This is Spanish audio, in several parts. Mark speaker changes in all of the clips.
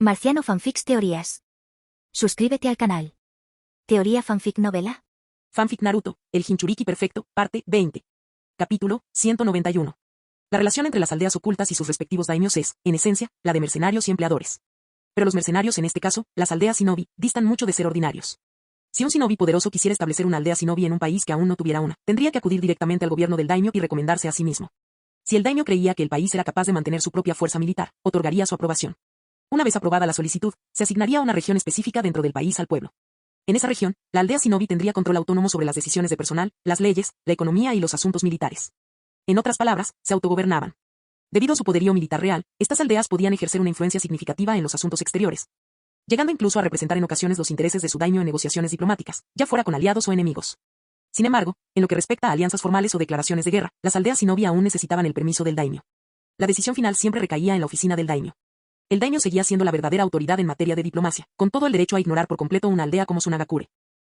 Speaker 1: Marciano Fanfics Teorías. Suscríbete al canal. Teoría Fanfic Novela.
Speaker 2: Fanfic Naruto, el Jinchuriki perfecto, parte 20. Capítulo 191. La relación entre las aldeas ocultas y sus respectivos daimios es, en esencia, la de mercenarios y empleadores. Pero los mercenarios, en este caso, las aldeas shinobi, distan mucho de ser ordinarios. Si un shinobi poderoso quisiera establecer una aldea shinobi en un país que aún no tuviera una, tendría que acudir directamente al gobierno del daimyo y recomendarse a sí mismo. Si el daimyo creía que el país era capaz de mantener su propia fuerza militar, otorgaría su aprobación. Una vez aprobada la solicitud, se asignaría una región específica dentro del país al pueblo. En esa región, la aldea shinobi tendría control autónomo sobre las decisiones de personal, las leyes, la economía y los asuntos militares. En otras palabras, se autogobernaban. Debido a su poderío militar real, estas aldeas podían ejercer una influencia significativa en los asuntos exteriores, llegando incluso a representar en ocasiones los intereses de su daimyo en negociaciones diplomáticas, ya fuera con aliados o enemigos. Sin embargo, en lo que respecta a alianzas formales o declaraciones de guerra, las aldeas shinobi aún necesitaban el permiso del daimyo. La decisión final siempre recaía en la oficina del daimyo. El daimyo seguía siendo la verdadera autoridad en materia de diplomacia, con todo el derecho a ignorar por completo una aldea como Sunagakure.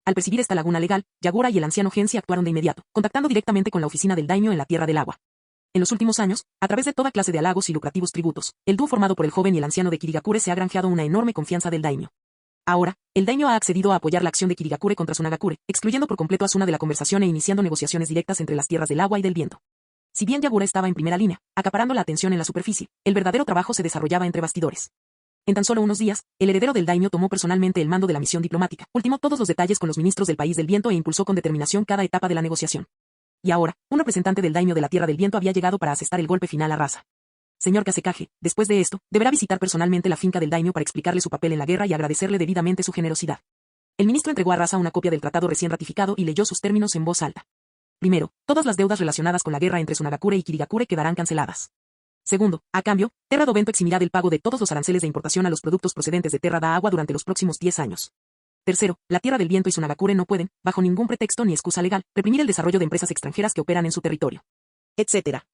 Speaker 2: Al percibir esta laguna legal, Yagura y el anciano Genshi actuaron de inmediato, contactando directamente con la oficina del daimyo en la Tierra del Agua. En los últimos años, a través de toda clase de halagos y lucrativos tributos, el dúo formado por el joven y el anciano de Kirigakure se ha granjeado una enorme confianza del daimyo. Ahora, el daimyo ha accedido a apoyar la acción de Kirigakure contra Sunagakure, excluyendo por completo a Suna de la conversación e iniciando negociaciones directas entre las tierras del agua y del viento. Si bien Yagura estaba en primera línea, acaparando la atención en la superficie, el verdadero trabajo se desarrollaba entre bastidores. En tan solo unos días, el heredero del daimyo tomó personalmente el mando de la misión diplomática, ultimó todos los detalles con los ministros del país del viento e impulsó con determinación cada etapa de la negociación. Y ahora, un representante del daimyo de la Tierra del Viento había llegado para asestar el golpe final a Rasa. Señor Kasekage, después de esto, deberá visitar personalmente la finca del daimyo para explicarle su papel en la guerra y agradecerle debidamente su generosidad. El ministro entregó a Rasa una copia del tratado recién ratificado y leyó sus términos en voz alta. Primero, todas las deudas relacionadas con la guerra entre Sunagakure y Kirigakure quedarán canceladas. Segundo, a cambio, Terra do Vento eximirá del pago de todos los aranceles de importación a los productos procedentes de Terra da Agua durante los próximos 10 años. Tercero, la Tierra del Viento y Sunagakure no pueden, bajo ningún pretexto ni excusa legal, reprimir el desarrollo de empresas extranjeras que operan en su territorio. Etcétera.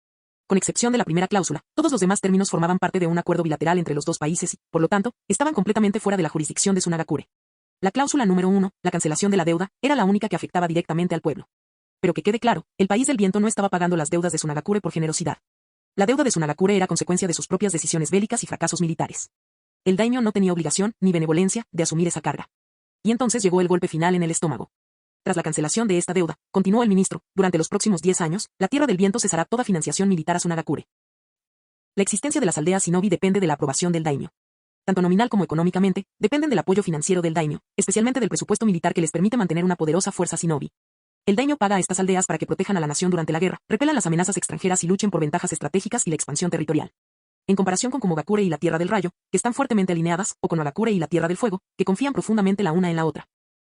Speaker 2: Con excepción de la primera cláusula, todos los demás términos formaban parte de un acuerdo bilateral entre los dos países y, por lo tanto, estaban completamente fuera de la jurisdicción de Sunagakure. La cláusula número 1, la cancelación de la deuda, era la única que afectaba directamente al pueblo. Pero que quede claro, el país del viento no estaba pagando las deudas de Sunagakure por generosidad. La deuda de Sunagakure era consecuencia de sus propias decisiones bélicas y fracasos militares. El daimyo no tenía obligación, ni benevolencia, de asumir esa carga. Y entonces llegó el golpe final en el estómago. Tras la cancelación de esta deuda, continuó el ministro, durante los próximos 10 años, la Tierra del Viento cesará toda financiación militar a Sunagakure. La existencia de las aldeas shinobi depende de la aprobación del daimyo. Tanto nominal como económicamente, dependen del apoyo financiero del daimyo, especialmente del presupuesto militar que les permite mantener una poderosa fuerza shinobi. El daimyo paga a estas aldeas para que protejan a la nación durante la guerra, repelan las amenazas extranjeras y luchen por ventajas estratégicas y la expansión territorial. En comparación con Kumogakure y la Tierra del Rayo, que están fuertemente alineadas, o con Nagakure y la Tierra del Fuego, que confían profundamente la una en la otra.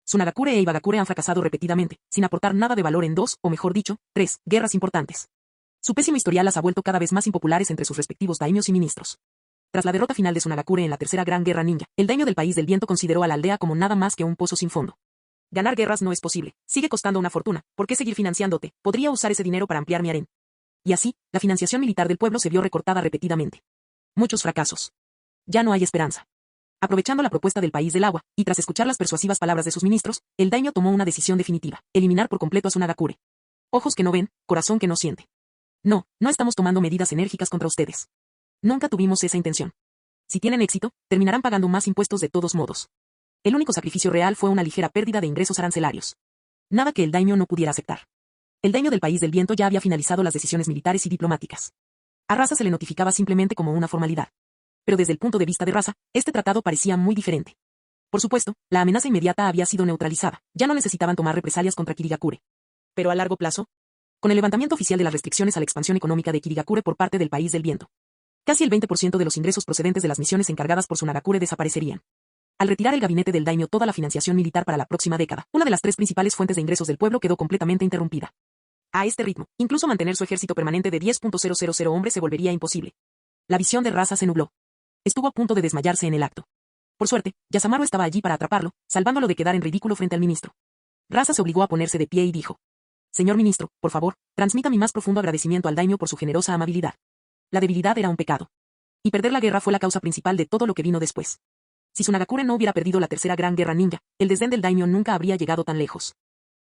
Speaker 2: Sunagakure e Ibagakure han fracasado repetidamente, sin aportar nada de valor en 2, o mejor dicho, 3, guerras importantes. Su pésimo historial las ha vuelto cada vez más impopulares entre sus respectivos daimyos y ministros. Tras la derrota final de Sunagakure en la Tercera Gran Guerra Ninja, el daimyo del País del Viento consideró a la aldea como nada más que un pozo sin fondo. Ganar guerras no es posible, sigue costando una fortuna, ¿por qué seguir financiándote? Podría usar ese dinero para ampliar mi harén. Y así, la financiación militar del pueblo se vio recortada repetidamente. Muchos fracasos. Ya no hay esperanza. Aprovechando la propuesta del País del Agua, y tras escuchar las persuasivas palabras de sus ministros, el daimyo tomó una decisión definitiva, eliminar por completo a Sunagakure. Ojos que no ven, corazón que no siente. No, no estamos tomando medidas enérgicas contra ustedes. Nunca tuvimos esa intención. Si tienen éxito, terminarán pagando más impuestos de todos modos. El único sacrificio real fue una ligera pérdida de ingresos arancelarios. Nada que el daimyo no pudiera aceptar. El daimyo del País del Viento ya había finalizado las decisiones militares y diplomáticas. A Rasa se le notificaba simplemente como una formalidad. Pero desde el punto de vista de Rasa, este tratado parecía muy diferente. Por supuesto, la amenaza inmediata había sido neutralizada, ya no necesitaban tomar represalias contra Kirigakure. Pero a largo plazo, con el levantamiento oficial de las restricciones a la expansión económica de Kirigakure por parte del País del Viento, casi el 20% de los ingresos procedentes de las misiones encargadas por Sunagakure desaparecerían. Al retirar el gabinete del daimyo toda la financiación militar para la próxima década, una de las 3 principales fuentes de ingresos del pueblo quedó completamente interrumpida. A este ritmo, incluso mantener su ejército permanente de 10.000 hombres se volvería imposible. La visión de Rasa se nubló. Estuvo a punto de desmayarse en el acto. Por suerte, Yasamaru estaba allí para atraparlo, salvándolo de quedar en ridículo frente al ministro. Rasa se obligó a ponerse de pie y dijo: Señor ministro, por favor, transmita mi más profundo agradecimiento al daimyo por su generosa amabilidad. La debilidad era un pecado. Y perder la guerra fue la causa principal de todo lo que vino después. Si Sunagakure no hubiera perdido la Tercera Gran Guerra Ninja, el desdén del daimyo nunca habría llegado tan lejos.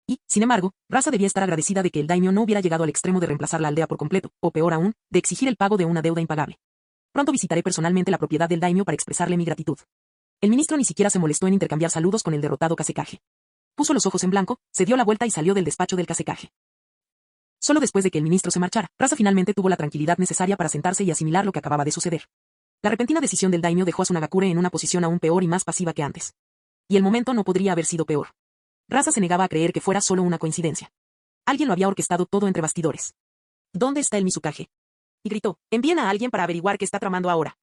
Speaker 2: Y, sin embargo, Rasa debía estar agradecida de que el daimyo no hubiera llegado al extremo de reemplazar la aldea por completo, o peor aún, de exigir el pago de una deuda impagable. Pronto visitaré personalmente la propiedad del daimyo para expresarle mi gratitud. El ministro ni siquiera se molestó en intercambiar saludos con el derrotado Kazekage. Puso los ojos en blanco, se dio la vuelta y salió del despacho del Kazekage. Solo después de que el ministro se marchara, Rasa finalmente tuvo la tranquilidad necesaria para sentarse y asimilar lo que acababa de suceder. La repentina decisión del daimyo dejó a Tsunagakure en una posición aún peor y más pasiva que antes. Y el momento no podría haber sido peor. Rasa se negaba a creer que fuera solo una coincidencia. Alguien lo había orquestado todo entre bastidores. ¿Dónde está el Mizukage? Y gritó, envíen a alguien para averiguar qué está tramando ahora.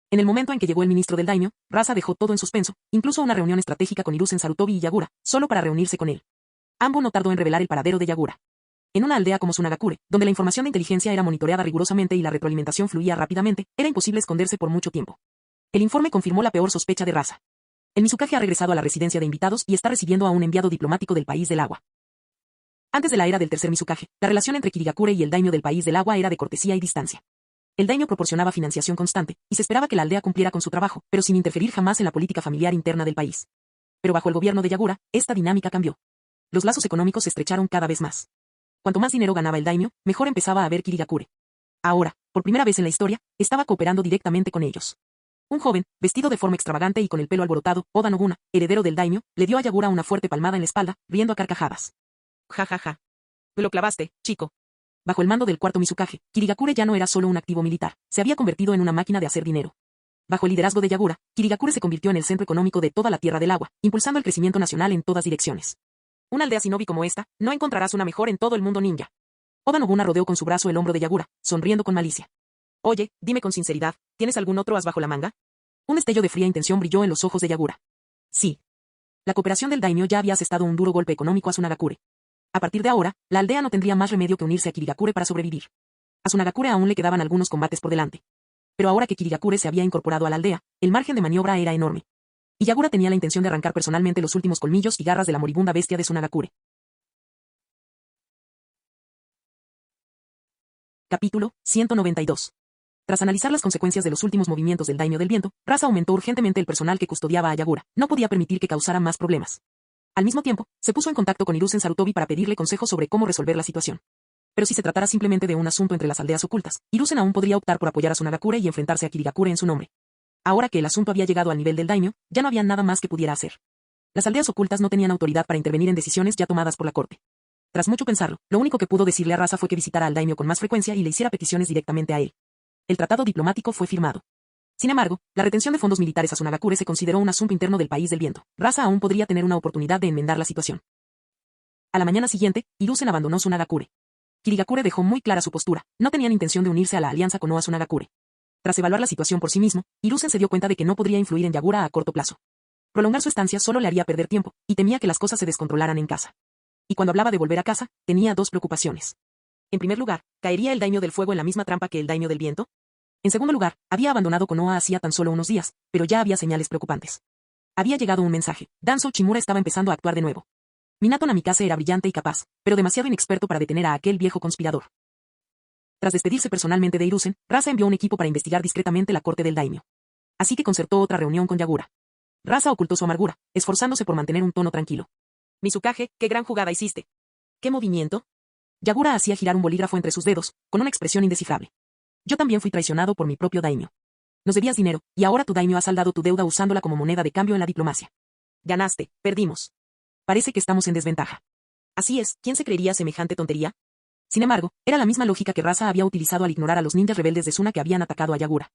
Speaker 2: En el momento en que llegó el ministro del daimyo, Rasa dejó todo en suspenso, incluso una reunión estratégica con Hiruzen Sarutobi y Yagura, solo para reunirse con él. Ambo no tardó en revelar el paradero de Yagura. En una aldea como Tsunagakure, donde la información de inteligencia era monitoreada rigurosamente y la retroalimentación fluía rápidamente, era imposible esconderse por mucho tiempo. El informe confirmó la peor sospecha de Rasa. El Mizukage ha regresado a la residencia de invitados y está recibiendo a un enviado diplomático del país del agua. Antes de la era del tercer Mizukage, la relación entre Kirigakure y el daimyo del país del agua era de cortesía y distancia. El daimyo proporcionaba financiación constante, y se esperaba que la aldea cumpliera con su trabajo, pero sin interferir jamás en la política familiar interna del país. Pero bajo el gobierno de Yagura, esta dinámica cambió. Los lazos económicos se estrecharon cada vez más. Cuanto más dinero ganaba el daimyo, mejor empezaba a ver Kirigakure. Ahora, por primera vez en la historia, estaba cooperando directamente con ellos. Un joven, vestido de forma extravagante y con el pelo alborotado, Oda Nobuna, heredero del daimyo, le dio a Yagura una fuerte palmada en la espalda, riendo a carcajadas. Ja ja ja. Lo clavaste, chico. Bajo el mando del cuarto Mizukage, Kirigakure ya no era solo un activo militar, se había convertido en una máquina de hacer dinero. Bajo el liderazgo de Yagura, Kirigakure se convirtió en el centro económico de toda la Tierra del Agua, impulsando el crecimiento nacional en todas direcciones. Una aldea shinobi como esta, no encontrarás una mejor en todo el mundo ninja. Oda Nobuna rodeó con su brazo el hombro de Yagura, sonriendo con malicia. Oye, dime con sinceridad, ¿tienes algún otro as bajo la manga? Un destello de fría intención brilló en los ojos de Yagura. Sí. La cooperación del daimyo ya había asestado un duro golpe económico a Tsunagakure. A partir de ahora, la aldea no tendría más remedio que unirse a Kirigakure para sobrevivir. A Tsunagakure aún le quedaban algunos combates por delante. Pero ahora que Kirigakure se había incorporado a la aldea, el margen de maniobra era enorme. Y Yagura tenía la intención de arrancar personalmente los últimos colmillos y garras de la moribunda bestia de Tsunagakure. Capítulo 192. Tras analizar las consecuencias de los últimos movimientos del daimyo del viento, Rasa aumentó urgentemente el personal que custodiaba a Yagura. No podía permitir que causara más problemas. Al mismo tiempo, se puso en contacto con Hiruzen Sarutobi para pedirle consejos sobre cómo resolver la situación. Pero si se tratara simplemente de un asunto entre las aldeas ocultas, Hiruzen aún podría optar por apoyar a Tsunagakure y enfrentarse a Kirigakure en su nombre. Ahora que el asunto había llegado al nivel del daimyo, ya no había nada más que pudiera hacer. Las aldeas ocultas no tenían autoridad para intervenir en decisiones ya tomadas por la corte. Tras mucho pensarlo, lo único que pudo decirle a Rasa fue que visitara al daimyo con más frecuencia y le hiciera peticiones directamente a él. El tratado diplomático fue firmado. Sin embargo, la retención de fondos militares a Tsunagakure se consideró un asunto interno del país del viento. Rasa aún podría tener una oportunidad de enmendar la situación. A la mañana siguiente, Hiruzen abandonó Tsunagakure. Kirigakure dejó muy clara su postura, no tenían intención de unirse a la alianza Konoha Tsunagakure. Tras evaluar la situación por sí mismo, Hiruzen se dio cuenta de que no podría influir en Yagura a corto plazo. Prolongar su estancia solo le haría perder tiempo, y temía que las cosas se descontrolaran en casa. Y cuando hablaba de volver a casa, tenía dos preocupaciones. En primer lugar, ¿caería el daimyo del fuego en la misma trampa que el daimyo del viento? En segundo lugar, había abandonado Konoha hacía tan solo unos días, pero ya había señales preocupantes. Había llegado un mensaje. Danzo Uchimura estaba empezando a actuar de nuevo. Minato Namikaze era brillante y capaz, pero demasiado inexperto para detener a aquel viejo conspirador. Tras despedirse personalmente de Hiruzen, Rasa envió un equipo para investigar discretamente la corte del daimyo. Así que concertó otra reunión con Yagura. Rasa ocultó su amargura, esforzándose por mantener un tono tranquilo. Mizukage, qué gran jugada hiciste. ¿Qué movimiento? Yagura hacía girar un bolígrafo entre sus dedos, con una expresión indescifrable. Yo también fui traicionado por mi propio daimyo. Nos debías dinero, y ahora tu daimyo ha saldado tu deuda usándola como moneda de cambio en la diplomacia. Ganaste, perdimos. Parece que estamos en desventaja. Así es, ¿quién se creería semejante tontería? Sin embargo, era la misma lógica que Rasa había utilizado al ignorar a los ninjas rebeldes de Suna que habían atacado a Yagura.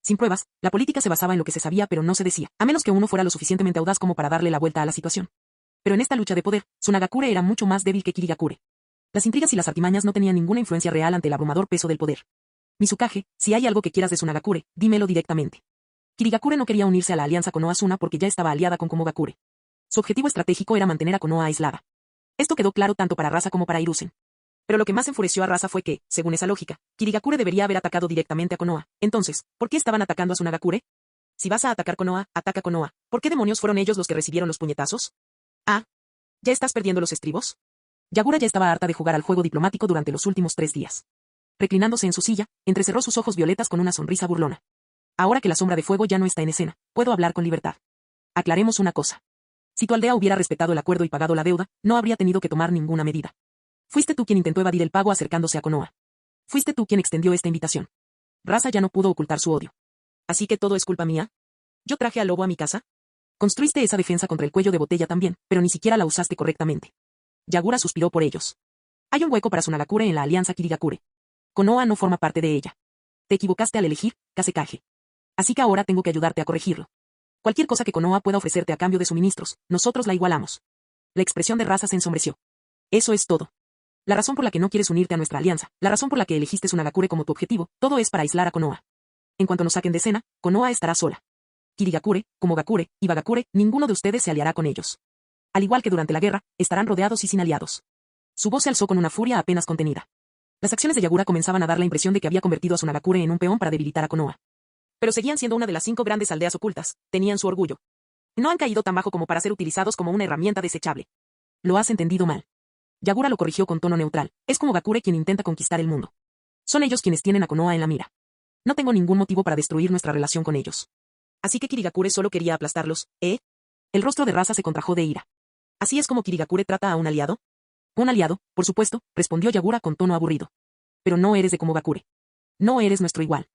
Speaker 2: Sin pruebas, la política se basaba en lo que se sabía pero no se decía, a menos que uno fuera lo suficientemente audaz como para darle la vuelta a la situación. Pero en esta lucha de poder, Tsunagakure era mucho más débil que Kirigakure. Las intrigas y las artimañas no tenían ninguna influencia real ante el abrumador peso del poder. Mizukage, si hay algo que quieras de Tsunagakure, dímelo directamente. Kirigakure no quería unirse a la alianza Konoha Suna porque ya estaba aliada con Komogakure. Su objetivo estratégico era mantener a Konoha aislada. Esto quedó claro tanto para Rasa como para Hiruzen. Pero lo que más enfureció a Rasa fue que, según esa lógica, Kirigakure debería haber atacado directamente a Konoha. Entonces, ¿por qué estaban atacando a Tsunagakure? Si vas a atacar Konoha, ataca Konoha. ¿Por qué demonios fueron ellos los que recibieron los puñetazos? Ah, ¿ya estás perdiendo los estribos? Yagura ya estaba harta de jugar al juego diplomático durante los últimos 3 días. Reclinándose en su silla, entrecerró sus ojos violetas con una sonrisa burlona. Ahora que la sombra de fuego ya no está en escena, puedo hablar con libertad. Aclaremos una cosa. Si tu aldea hubiera respetado el acuerdo y pagado la deuda, no habría tenido que tomar ninguna medida. Fuiste tú quien intentó evadir el pago acercándose a Konoha. Fuiste tú quien extendió esta invitación. Rasa ya no pudo ocultar su odio. ¿Así que todo es culpa mía? ¿Yo traje al lobo a mi casa? Construiste esa defensa contra el cuello de botella también, pero ni siquiera la usaste correctamente. Yagura suspiró por ellos. Hay un hueco para Tsunagakure en la alianza Kirigakure. Konoha no forma parte de ella. Te equivocaste al elegir Kasekaze. Así que ahora tengo que ayudarte a corregirlo. Cualquier cosa que Konoha pueda ofrecerte a cambio de suministros, nosotros la igualamos. La expresión de Raza se ensombreció. Eso es todo. La razón por la que no quieres unirte a nuestra alianza, la razón por la que elegiste Tsunagakure como tu objetivo, todo es para aislar a Konoha. En cuanto nos saquen de escena, Konoha estará sola. Kirigakure, Komogakure, y Bagakure, ninguno de ustedes se aliará con ellos. Al igual que durante la guerra, estarán rodeados y sin aliados. Su voz se alzó con una furia apenas contenida. Las acciones de Yagura comenzaban a dar la impresión de que había convertido a Tsunagakure en un peón para debilitar a Konoha. Pero seguían siendo una de las 5 grandes aldeas ocultas, tenían su orgullo. No han caído tan bajo como para ser utilizados como una herramienta desechable. Lo has entendido mal. Yagura lo corrigió con tono neutral, es como Gakure quien intenta conquistar el mundo. Son ellos quienes tienen a Konoha en la mira. No tengo ningún motivo para destruir nuestra relación con ellos. Así que Kirigakure solo quería aplastarlos, ¿eh? El rostro de Raza se contrajo de ira. ¿Así es como Kirigakure trata a un aliado? Un aliado, por supuesto, respondió Yagura con tono aburrido. Pero no eres de Komogakure. No eres nuestro igual.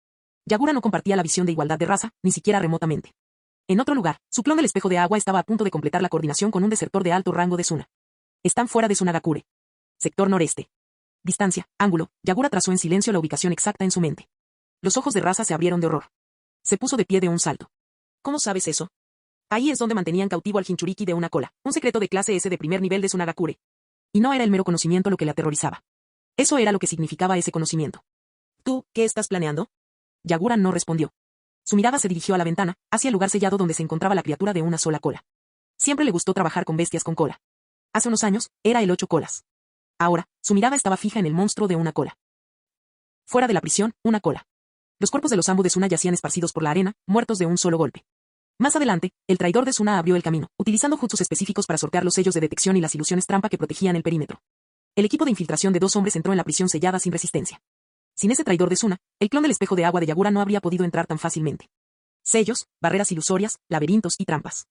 Speaker 2: Yagura no compartía la visión de igualdad de Raza, ni siquiera remotamente. En otro lugar, su clon del espejo de agua estaba a punto de completar la coordinación con un desertor de alto rango de Suna. Están fuera de Tsunagakure. Sector noreste. Distancia, ángulo, Yagura trazó en silencio la ubicación exacta en su mente. Los ojos de Raza se abrieron de horror. Se puso de pie de un salto. ¿Cómo sabes eso? Ahí es donde mantenían cautivo al Jinchuriki de una cola, un secreto de clase S de primer nivel de Tsunagakure. Y no era el mero conocimiento lo que le aterrorizaba. Eso era lo que significaba ese conocimiento. ¿Tú, qué estás planeando? Yagura no respondió. Su mirada se dirigió a la ventana, hacia el lugar sellado donde se encontraba la criatura de una sola cola. Siempre le gustó trabajar con bestias con cola. Hace unos años, era el 8 colas. Ahora, su mirada estaba fija en el monstruo de una cola. Fuera de la prisión, una cola. Los cuerpos de los Ambu de Suna yacían esparcidos por la arena, muertos de un solo golpe. Más adelante, el traidor de Suna abrió el camino, utilizando jutsus específicos para sortear los sellos de detección y las ilusiones trampa que protegían el perímetro. El equipo de infiltración de 2 hombres entró en la prisión sellada sin resistencia. Sin ese traidor de Suna, el clon del espejo de agua de Yagura no habría podido entrar tan fácilmente. Sellos, barreras ilusorias, laberintos y trampas.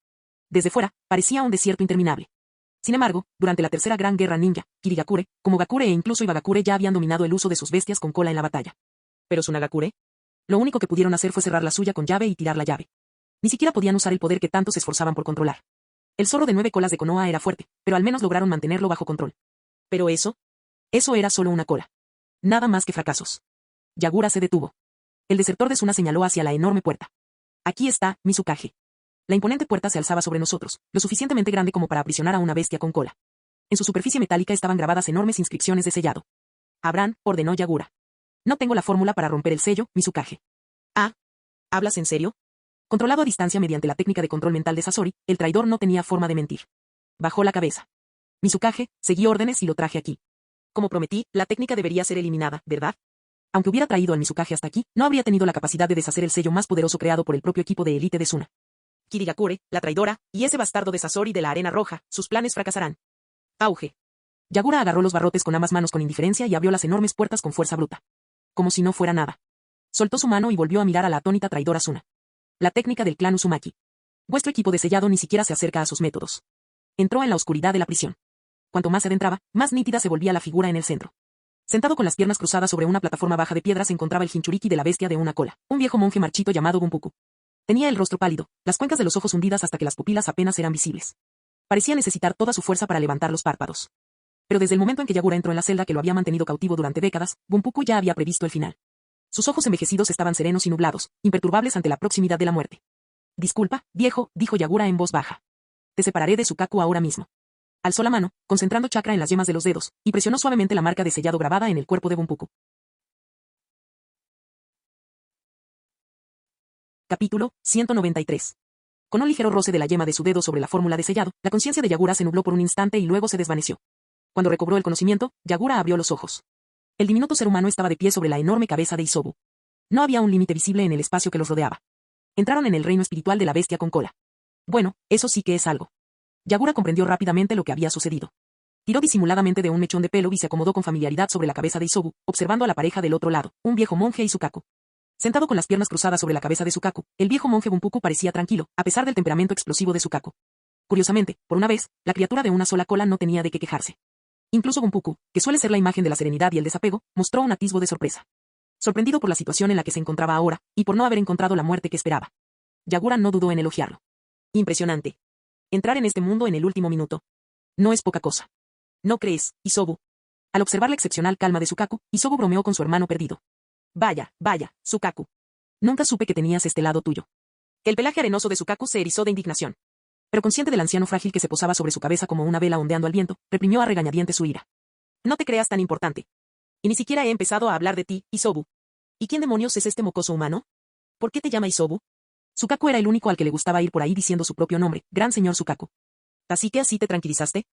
Speaker 2: Desde fuera, parecía un desierto interminable. Sin embargo, durante la tercera gran guerra ninja, Kirigakure, Komogakure e incluso Ibagakure ya habían dominado el uso de sus bestias con cola en la batalla. ¿Pero Tsunagakure? Lo único que pudieron hacer fue cerrar la suya con llave y tirar la llave. Ni siquiera podían usar el poder que tanto se esforzaban por controlar. El zorro de 9 colas de Konoha era fuerte, pero al menos lograron mantenerlo bajo control. Pero eso era solo una cola. Nada más que fracasos. Yagura se detuvo. El desertor de Suna señaló hacia la enorme puerta. Aquí está, Mizukage. La imponente puerta se alzaba sobre nosotros, lo suficientemente grande como para aprisionar a una bestia con cola. En su superficie metálica estaban grabadas enormes inscripciones de sellado. Abran, ordenó Yagura. No tengo la fórmula para romper el sello, Mizukage. Ah, ¿hablas en serio? Controlado a distancia mediante la técnica de control mental de Sasori, el traidor no tenía forma de mentir. Bajó la cabeza. Mizukage, seguí órdenes y lo traje aquí. Como prometí, la técnica debería ser eliminada, ¿verdad? Aunque hubiera traído al Mizukage hasta aquí, no habría tenido la capacidad de deshacer el sello más poderoso creado por el propio equipo de élite de Suna. Kirigakure, la traidora, y ese bastardo de Sasori de la arena roja, sus planes fracasarán. Auge. Yagura agarró los barrotes con ambas manos con indiferencia y abrió las enormes puertas con fuerza bruta. Como si no fuera nada. Soltó su mano y volvió a mirar a la atónita traidora Suna. La técnica del clan Uzumaki. Vuestro equipo de sellado ni siquiera se acerca a sus métodos. Entró en la oscuridad de la prisión. Cuanto más se adentraba, más nítida se volvía la figura en el centro. Sentado con las piernas cruzadas sobre una plataforma baja de piedra se encontraba el Jinchuriki de la bestia de una cola, un viejo monje marchito llamado Bunpuku. Tenía el rostro pálido, las cuencas de los ojos hundidas hasta que las pupilas apenas eran visibles. Parecía necesitar toda su fuerza para levantar los párpados. Pero desde el momento en que Yagura entró en la celda que lo había mantenido cautivo durante décadas, Bunpuku ya había previsto el final. Sus ojos envejecidos estaban serenos y nublados, imperturbables ante la proximidad de la muerte. Disculpa, viejo, dijo Yagura en voz baja. Te separaré de Sukaku ahora mismo. Alzó la mano, concentrando chakra en las yemas de los dedos, y presionó suavemente la marca de sellado grabada en el cuerpo de Bunpuku. Capítulo 193. Con un ligero roce de la yema de su dedo sobre la fórmula de sellado, la conciencia de Yagura se nubló por un instante y luego se desvaneció. Cuando recobró el conocimiento, Yagura abrió los ojos. El diminuto ser humano estaba de pie sobre la enorme cabeza de Isobu. No había un límite visible en el espacio que los rodeaba. Entraron en el reino espiritual de la bestia con cola. Bueno, eso sí que es algo. Yagura comprendió rápidamente lo que había sucedido. Tiró disimuladamente de un mechón de pelo y se acomodó con familiaridad sobre la cabeza de Isobu, observando a la pareja del otro lado, un viejo monje y Sukaku. Sentado con las piernas cruzadas sobre la cabeza de Sukaku, el viejo monje Bunpuku parecía tranquilo, a pesar del temperamento explosivo de Sukaku. Curiosamente, por una vez, la criatura de una sola cola no tenía de qué quejarse. Incluso Bunpuku, que suele ser la imagen de la serenidad y el desapego, mostró un atisbo de sorpresa. Sorprendido por la situación en la que se encontraba ahora, y por no haber encontrado la muerte que esperaba, Yagura no dudó en elogiarlo. Impresionante. Entrar en este mundo en el último minuto. No es poca cosa. ¿No crees, Isobu? Al observar la excepcional calma de Sukaku, Isobu bromeó con su hermano perdido. Vaya, Sukaku. Nunca supe que tenías este lado tuyo. El pelaje arenoso de Sukaku se erizó de indignación. Pero consciente del anciano frágil que se posaba sobre su cabeza como una vela ondeando al viento, reprimió a regañadientes su ira. No te creas tan importante. Y ni siquiera he empezado a hablar de ti, Isobu. ¿Y quién demonios es este mocoso humano? ¿Por qué te llama Isobu? Sukaku era el único al que le gustaba ir por ahí diciendo su propio nombre, gran señor Sukaku. ¿Así que así te tranquilizaste?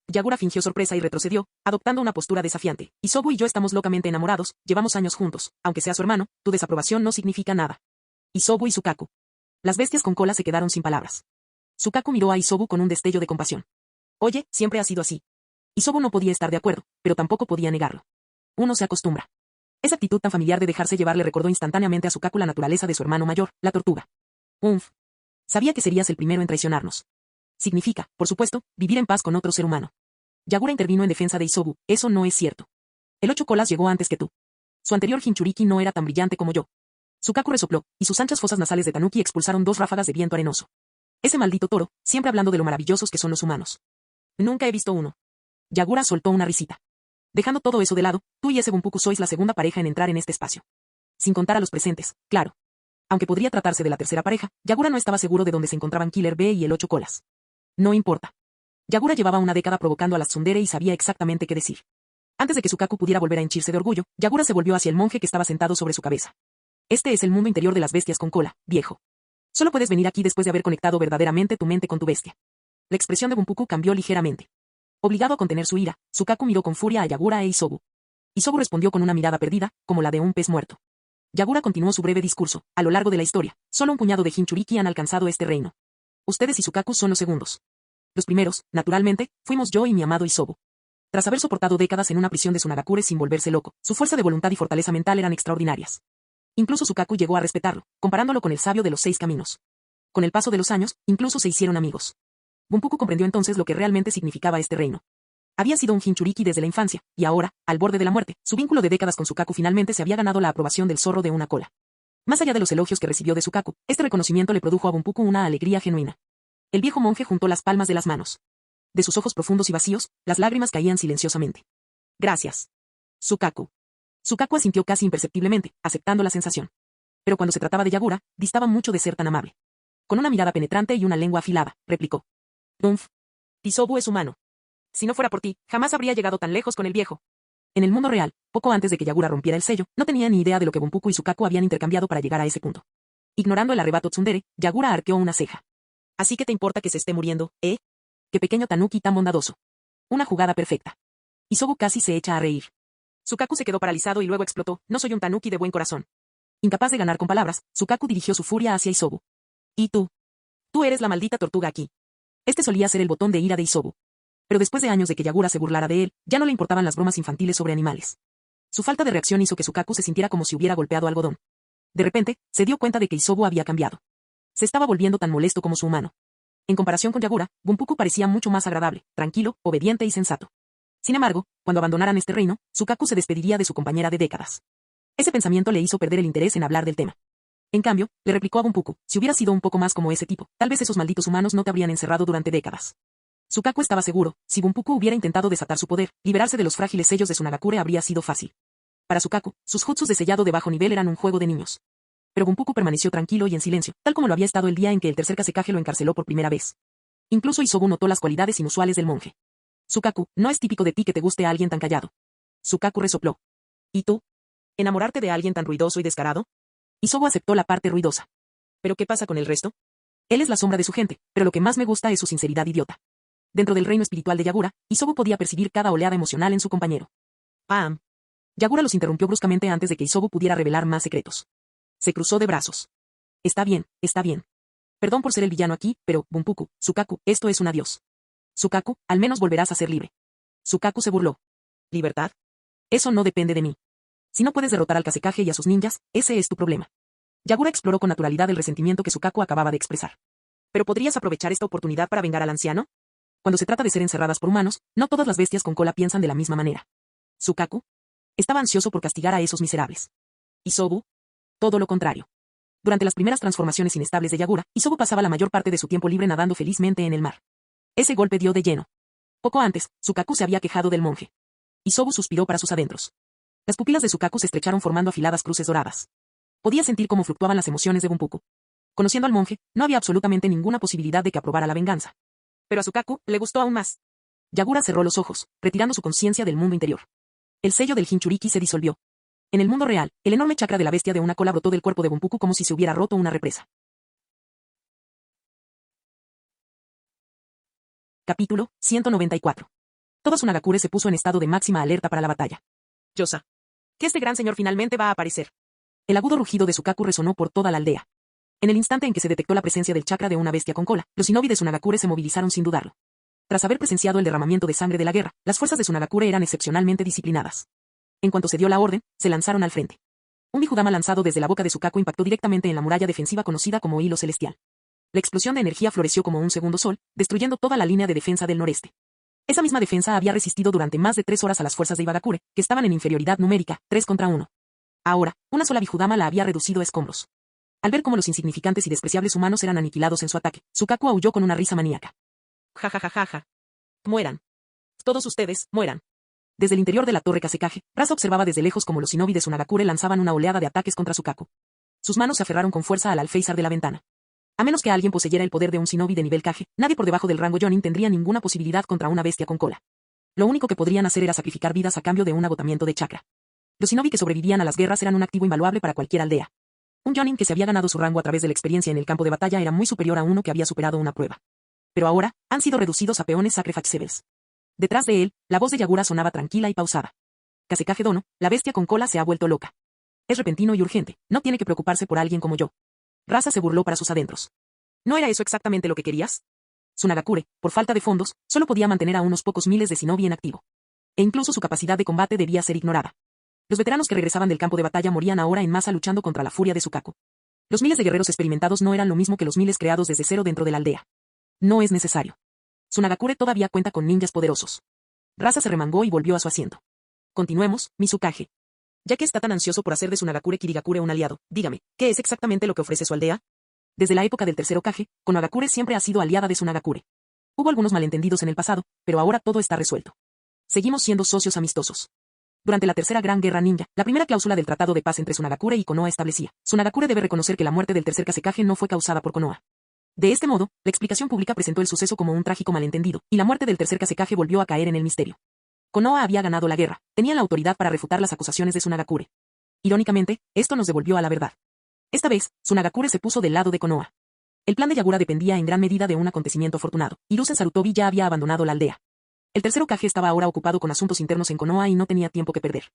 Speaker 2: Yagura fingió sorpresa y retrocedió, adoptando una postura desafiante. Isobu y yo estamos locamente enamorados, llevamos años juntos, aunque sea su hermano, tu desaprobación no significa nada. Isobu y Sukaku. Las bestias con cola se quedaron sin palabras. Sukaku miró a Isobu con un destello de compasión. Oye, siempre ha sido así. Isobu no podía estar de acuerdo, pero tampoco podía negarlo. Uno se acostumbra. Esa actitud tan familiar de dejarse llevar le recordó instantáneamente a Sukaku la naturaleza de su hermano mayor, la tortuga. Sabía que serías el primero en traicionarnos. Significa, por supuesto, vivir en paz con otro ser humano. Yagura intervino en defensa de Isobu, eso no es cierto. El 8 colas llegó antes que tú. Su anterior Jinchuriki no era tan brillante como yo. Sukaku resopló, y sus anchas fosas nasales de tanuki expulsaron 2 ráfagas de viento arenoso. Ese maldito toro, siempre hablando de lo maravillosos que son los humanos. Nunca he visto uno. Yagura soltó una risita. Dejando todo eso de lado, tú y ese Bunpuku sois la segunda pareja en entrar en este espacio. Sin contar a los presentes, claro. Aunque podría tratarse de la tercera pareja, Yagura no estaba seguro de dónde se encontraban Killer B y el 8 colas. No importa. Yagura llevaba una década provocando a las tsundere y sabía exactamente qué decir. Antes de que Sukaku pudiera volver a henchirse de orgullo, Yagura se volvió hacia el monje que estaba sentado sobre su cabeza. Este es el mundo interior de las bestias con cola, viejo. Solo puedes venir aquí después de haber conectado verdaderamente tu mente con tu bestia. La expresión de Bunpuku cambió ligeramente. Obligado a contener su ira, Sukaku miró con furia a Yagura e Isobu. Isobu respondió con una mirada perdida, como la de un pez muerto. Yagura continuó su breve discurso. A lo largo de la historia, solo un puñado de Jinchuriki han alcanzado este reino. Ustedes y Sukaku son los segundos. Los primeros, naturalmente, fuimos yo y mi amado Isobu. Tras haber soportado décadas en una prisión de Sunagakure sin volverse loco, su fuerza de voluntad y fortaleza mental eran extraordinarias. Incluso Sukaku llegó a respetarlo, comparándolo con el sabio de los 6 caminos. Con el paso de los años, incluso se hicieron amigos. Bunpuku comprendió entonces lo que realmente significaba este reino. Había sido un Jinchuriki desde la infancia, y ahora, al borde de la muerte, su vínculo de décadas con Sukaku finalmente se había ganado la aprobación del zorro de una cola. Más allá de los elogios que recibió de Sukaku, este reconocimiento le produjo a Bunpuku una alegría genuina. El viejo monje juntó las palmas de las manos. De sus ojos profundos y vacíos, las lágrimas caían silenciosamente. Gracias. Sukaku. Sukaku asintió casi imperceptiblemente, aceptando la sensación. Pero cuando se trataba de Yagura, distaba mucho de ser tan amable. Con una mirada penetrante y una lengua afilada, replicó. Isobu es humano. Si no fuera por ti, jamás habría llegado tan lejos con el viejo. En el mundo real, poco antes de que Yagura rompiera el sello, no tenía ni idea de lo que Bunpuku y Sukaku habían intercambiado para llegar a ese punto. Ignorando el arrebato tsundere, Yagura arqueó una ceja. ¿Así que te importa que se esté muriendo, eh? Qué pequeño tanuki tan bondadoso. Una jugada perfecta. Isobu casi se echa a reír. Sukaku se quedó paralizado y luego explotó. No soy un tanuki de buen corazón. Incapaz de ganar con palabras, Sukaku dirigió su furia hacia Isobu. ¿Y tú? Tú eres la maldita tortuga aquí. Este solía ser el botón de ira de Isobu. Pero después de años de que Yagura se burlara de él, ya no le importaban las bromas infantiles sobre animales. Su falta de reacción hizo que Sukaku se sintiera como si hubiera golpeado algodón. De repente, se dio cuenta de que Isobu había cambiado. Se estaba volviendo tan molesto como su humano. En comparación con Yagura, Bunpuku parecía mucho más agradable, tranquilo, obediente y sensato. Sin embargo, cuando abandonaran este reino, Sukaku se despediría de su compañera de décadas. Ese pensamiento le hizo perder el interés en hablar del tema. En cambio, le replicó a Bunpuku, si hubieras sido un poco más como ese tipo, tal vez esos malditos humanos no te habrían encerrado durante décadas. Sukaku estaba seguro, si Bunpuku hubiera intentado desatar su poder, liberarse de los frágiles sellos de Sunagakure habría sido fácil. Para Sukaku, sus jutsus de sellado de bajo nivel eran un juego de niños. Pero Bunpuku permaneció tranquilo y en silencio, tal como lo había estado el día en que el tercer Kazekage lo encarceló por primera vez. Incluso Isobu notó las cualidades inusuales del monje. Sukaku, no es típico de ti que te guste a alguien tan callado. Sukaku resopló. ¿Y tú? ¿Enamorarte de alguien tan ruidoso y descarado? Isobu aceptó la parte ruidosa. ¿Pero qué pasa con el resto? Él es la sombra de su gente, pero lo que más me gusta es su sinceridad idiota. Dentro del reino espiritual de Yagura, Isobu podía percibir cada oleada emocional en su compañero. ¡Pam! Yagura los interrumpió bruscamente antes de que Isobu pudiera revelar más secretos. Se cruzó de brazos. Está bien, está bien. Perdón por ser el villano aquí, pero, Bunpuku, Sukaku, esto es un adiós. Sukaku, al menos volverás a ser libre. Sukaku se burló. ¿Libertad? Eso no depende de mí. Si no puedes derrotar al Kazekage y a sus ninjas, ese es tu problema. Yagura exploró con naturalidad el resentimiento que Sukaku acababa de expresar. ¿Pero podrías aprovechar esta oportunidad para vengar al anciano? Cuando se trata de ser encerradas por humanos, no todas las bestias con cola piensan de la misma manera. Sukaku estaba ansioso por castigar a esos miserables. Isobu. Todo lo contrario. Durante las primeras transformaciones inestables de Yagura, Isobu pasaba la mayor parte de su tiempo libre nadando felizmente en el mar. Ese golpe dio de lleno. Poco antes, Sukaku se había quejado del monje. Isobu suspiró para sus adentros. Las pupilas de Sukaku se estrecharon formando afiladas cruces doradas. Podía sentir cómo fluctuaban las emociones de Bunpuku. Conociendo al monje, no había absolutamente ninguna posibilidad de que aprobara la venganza. Pero a Sukaku le gustó aún más. Yagura cerró los ojos, retirando su conciencia del mundo interior. El sello del Jinchuriki se disolvió. En el mundo real, el enorme chakra de la bestia de una cola brotó del cuerpo de Bunpuku como si se hubiera roto una represa. Capítulo 194. Todo Tsunagakure se puso en estado de máxima alerta para la batalla. Yosa. Que este gran señor finalmente va a aparecer. El agudo rugido de Sukaku resonó por toda la aldea. En el instante en que se detectó la presencia del chakra de una bestia con cola, los shinobi de Tsunagakure se movilizaron sin dudarlo. Tras haber presenciado el derramamiento de sangre de la guerra, las fuerzas de Tsunagakure eran excepcionalmente disciplinadas. En cuanto se dio la orden, se lanzaron al frente. Un Bigudama lanzado desde la boca de Sukaku impactó directamente en la muralla defensiva conocida como Hilo Celestial. La explosión de energía floreció como un segundo sol, destruyendo toda la línea de defensa del noreste. Esa misma defensa había resistido durante más de 3 horas a las fuerzas de Ibagakure, que estaban en inferioridad numérica, 3 contra 1. Ahora, una sola Bigudama la había reducido a escombros. Al ver cómo los insignificantes y despreciables humanos eran aniquilados en su ataque, Sukaku aulló con una risa maníaca. Ja ja ja ja ja. Mueran. Todos ustedes, mueran. Desde el interior de la torre Kasekaje, Rasa observaba desde lejos cómo los shinobi de Tsunagakure lanzaban una oleada de ataques contra Sukaku. Sus manos se aferraron con fuerza al alféizar de la ventana. A menos que alguien poseyera el poder de un shinobi de nivel Kage, nadie por debajo del rango Jonin tendría ninguna posibilidad contra una bestia con cola. Lo único que podrían hacer era sacrificar vidas a cambio de un agotamiento de chakra. Los shinobi que sobrevivían a las guerras eran un activo invaluable para cualquier aldea. Un Jonin que se había ganado su rango a través de la experiencia en el campo de batalla era muy superior a uno que había superado una prueba. Pero ahora, han sido reducidos a peones sacrificables. Detrás de él, la voz de Yagura sonaba tranquila y pausada. Kasekaje Dono, la bestia con cola se ha vuelto loca. Es repentino y urgente, no tiene que preocuparse por alguien como yo. Rasa se burló para sus adentros. ¿No era eso exactamente lo que querías? Tsunagakure, por falta de fondos, solo podía mantener a unos pocos miles de shinobi en activo. E incluso su capacidad de combate debía ser ignorada. Los veteranos que regresaban del campo de batalla morían ahora en masa luchando contra la furia de Sukaku. Los miles de guerreros experimentados no eran lo mismo que los miles creados desde cero dentro de la aldea. No es necesario. Tsunagakure todavía cuenta con ninjas poderosos. Rasa se remangó y volvió a su asiento. Continuemos, Mizukage. Ya que está tan ansioso por hacer de Tsunagakure Kirigakure un aliado, dígame, ¿qué es exactamente lo que ofrece su aldea? Desde la época del tercero Kage, Konohagakure siempre ha sido aliada de Tsunagakure. Hubo algunos malentendidos en el pasado, pero ahora todo está resuelto. Seguimos siendo socios amistosos. Durante la tercera gran guerra ninja, la primera cláusula del tratado de paz entre Tsunagakure y Konoha establecía: Tsunagakure debe reconocer que la muerte del tercer Kasekaje no fue causada por Konoha. De este modo, la explicación pública presentó el suceso como un trágico malentendido, y la muerte del tercer Kasekaje volvió a caer en el misterio. Konoha había ganado la guerra, tenía la autoridad para refutar las acusaciones de Tsunagakure. Irónicamente, esto nos devolvió a la verdad. Esta vez, Tsunagakure se puso del lado de Konoha. El plan de Yagura dependía en gran medida de un acontecimiento afortunado. Hiruzen Sarutobi ya había abandonado la aldea. El tercero Kage estaba ahora ocupado con asuntos internos en Konoha y no tenía tiempo que perder.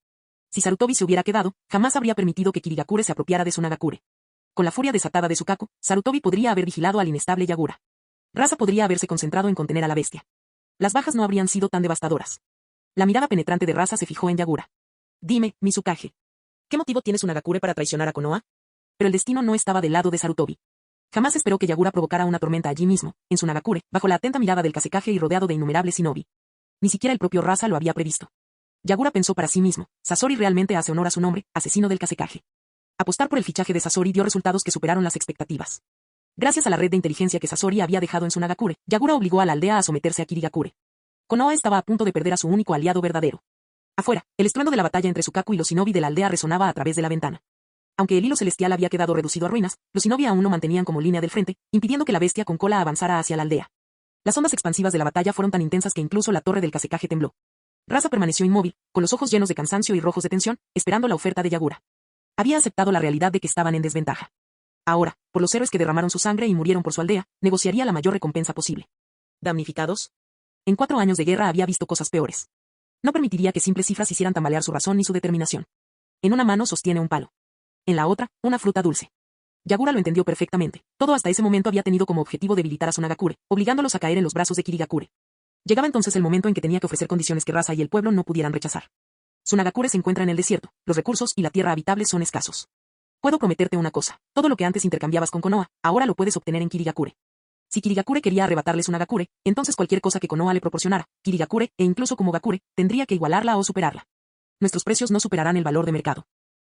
Speaker 2: Si Sarutobi se hubiera quedado, jamás habría permitido que Kirigakure se apropiara de Tsunagakure. Con la furia desatada de Sukaku, Sarutobi podría haber vigilado al inestable Yagura. Rasa podría haberse concentrado en contener a la bestia. Las bajas no habrían sido tan devastadoras. La mirada penetrante de Rasa se fijó en Yagura. Dime, Mizukage. ¿Qué motivo tiene Tsunagakure para traicionar a Konoha? Pero el destino no estaba del lado de Sarutobi. Jamás esperó que Yagura provocara una tormenta allí mismo, en Tsunagakure, bajo la atenta mirada del Kasekaje y rodeado de innumerables shinobi. Ni siquiera el propio Rasa lo había previsto. Yagura pensó para sí mismo: Sasori realmente hace honor a su nombre, asesino del Kasekaje. Apostar por el fichaje de Sasori dio resultados que superaron las expectativas. Gracias a la red de inteligencia que Sasori había dejado en Tsunagakure, Yagura obligó a la aldea a someterse a Kirigakure. Konoha estaba a punto de perder a su único aliado verdadero. Afuera, el estruendo de la batalla entre Sukaku y los shinobi de la aldea resonaba a través de la ventana. Aunque el hilo celestial había quedado reducido a ruinas, los shinobi aún lo mantenían como línea del frente, impidiendo que la bestia con cola avanzara hacia la aldea. Las ondas expansivas de la batalla fueron tan intensas que incluso la torre del Kasekaje tembló. Rasa permaneció inmóvil, con los ojos llenos de cansancio y rojos de tensión, esperando la oferta de Yagura. Había aceptado la realidad de que estaban en desventaja. Ahora, por los héroes que derramaron su sangre y murieron por su aldea, negociaría la mayor recompensa posible. ¿Damnificados? En 4 años de guerra había visto cosas peores. No permitiría que simples cifras hicieran tambalear su razón ni su determinación. En una mano sostiene un palo. En la otra, una fruta dulce. Yagura lo entendió perfectamente. Todo hasta ese momento había tenido como objetivo debilitar a Tsunagakure, obligándolos a caer en los brazos de Kirigakure. Llegaba entonces el momento en que tenía que ofrecer condiciones que Rasa y el pueblo no pudieran rechazar. Tsunagakure se encuentra en el desierto, los recursos y la tierra habitable son escasos. Puedo prometerte una cosa: todo lo que antes intercambiabas con Konoha, ahora lo puedes obtener en Kirigakure. Si Kirigakure quería arrebatarle Tsunagakure, entonces cualquier cosa que Konoha le proporcionara, Kirigakure, e incluso Kumogakure, tendría que igualarla o superarla. Nuestros precios no superarán el valor de mercado.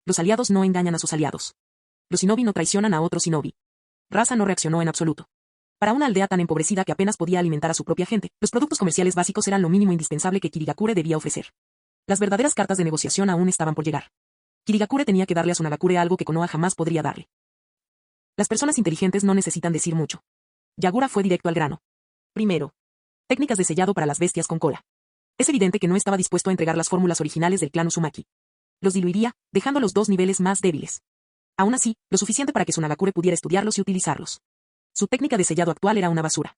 Speaker 2: Los aliados no engañan a sus aliados. Los shinobi no traicionan a otros shinobi. Rasa no reaccionó en absoluto. Para una aldea tan empobrecida que apenas podía alimentar a su propia gente, los productos comerciales básicos eran lo mínimo indispensable que Kirigakure debía ofrecer. Las verdaderas cartas de negociación aún estaban por llegar. Kirigakure tenía que darle a Tsunagakure algo que Konoha jamás podría darle. Las personas inteligentes no necesitan decir mucho. Yagura fue directo al grano. Primero, técnicas de sellado para las bestias con cola. Es evidente que no estaba dispuesto a entregar las fórmulas originales del clan Uzumaki. Los diluiría, dejando los dos niveles más débiles. Aún así, lo suficiente para que Tsunagakure pudiera estudiarlos y utilizarlos. Su técnica de sellado actual era una basura.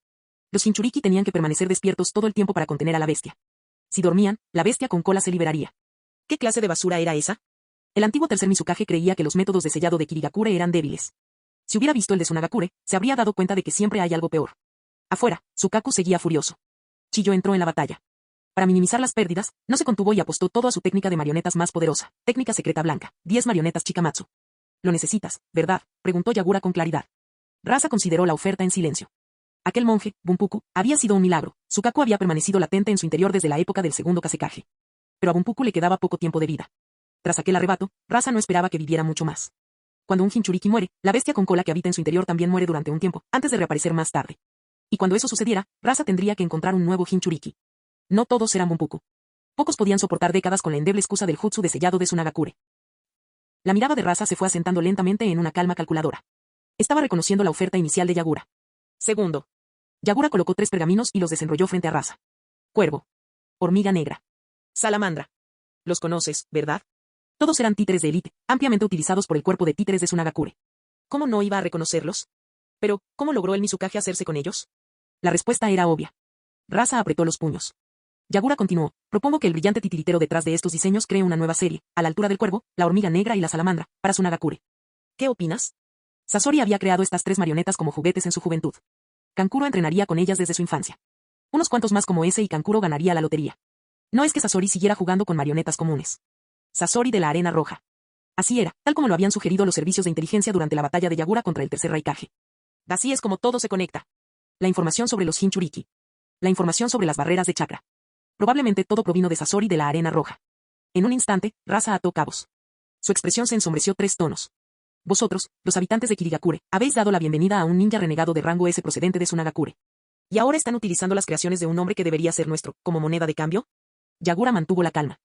Speaker 2: Los Jinchuriki tenían que permanecer despiertos todo el tiempo para contener a la bestia. Si dormían, la bestia con cola se liberaría. ¿Qué clase de basura era esa? El antiguo tercer Mizukage creía que los métodos de sellado de Kirigakure eran débiles. Si hubiera visto el de Tsunagakure, se habría dado cuenta de que siempre hay algo peor. Afuera, Tsukaku seguía furioso. Chiyo entró en la batalla. Para minimizar las pérdidas, no se contuvo y apostó todo a su técnica de marionetas más poderosa, técnica secreta blanca, 10 marionetas Chikamatsu. ¿Lo necesitas, verdad?, preguntó Yagura con claridad. Rasa consideró la oferta en silencio. Aquel monje, Bunpuku, había sido un milagro. Tsukaku había permanecido latente en su interior desde la época del segundo Kazekage. Pero a Bunpuku le quedaba poco tiempo de vida. Tras aquel arrebato, Rasa no esperaba que viviera mucho más. Cuando un Jinchuriki muere, la bestia con cola que habita en su interior también muere durante un tiempo, antes de reaparecer más tarde. Y cuando eso sucediera, Rasa tendría que encontrar un nuevo Jinchuriki. No todos eran Bunpuku. Pocos podían soportar décadas con la endeble excusa del jutsu de sellado de Tsunagakure. La mirada de Rasa se fue asentando lentamente en una calma calculadora. Estaba reconociendo la oferta inicial de Yagura. Segundo. Yagura colocó 3 pergaminos y los desenrolló frente a Rasa. Cuervo. Hormiga negra. Salamandra. Los conoces, ¿verdad? Todos eran títeres de élite, ampliamente utilizados por el cuerpo de títeres de Tsunagakure. ¿Cómo no iba a reconocerlos? Pero, ¿cómo logró el Mizukage hacerse con ellos? La respuesta era obvia. Rasa apretó los puños. Yagura continuó, propongo que el brillante titiritero detrás de estos diseños cree una nueva serie, a la altura del cuervo, la hormiga negra y la salamandra, para Tsunagakure. ¿Qué opinas? Sasori había creado estas 3 marionetas como juguetes en su juventud. Kankuro entrenaría con ellas desde su infancia. Unos cuantos más como ese y Kankuro ganaría la lotería. No es que Sasori siguiera jugando con marionetas comunes. Sasori de la Arena Roja. Así era, tal como lo habían sugerido los servicios de inteligencia durante la batalla de Yagura contra el tercer Raikage. Así es como todo se conecta. La información sobre los Jinchuriki. La información sobre las barreras de chakra. Probablemente todo provino de Sasori de la Arena Roja. En un instante, Rasa ató cabos. Su expresión se ensombreció 3 tonos. Vosotros, los habitantes de Kirigakure, habéis dado la bienvenida a un ninja renegado de rango S procedente de Tsunagakure. ¿Y ahora están utilizando las creaciones de un hombre que debería ser nuestro, como moneda de cambio? Yagura mantuvo la calma.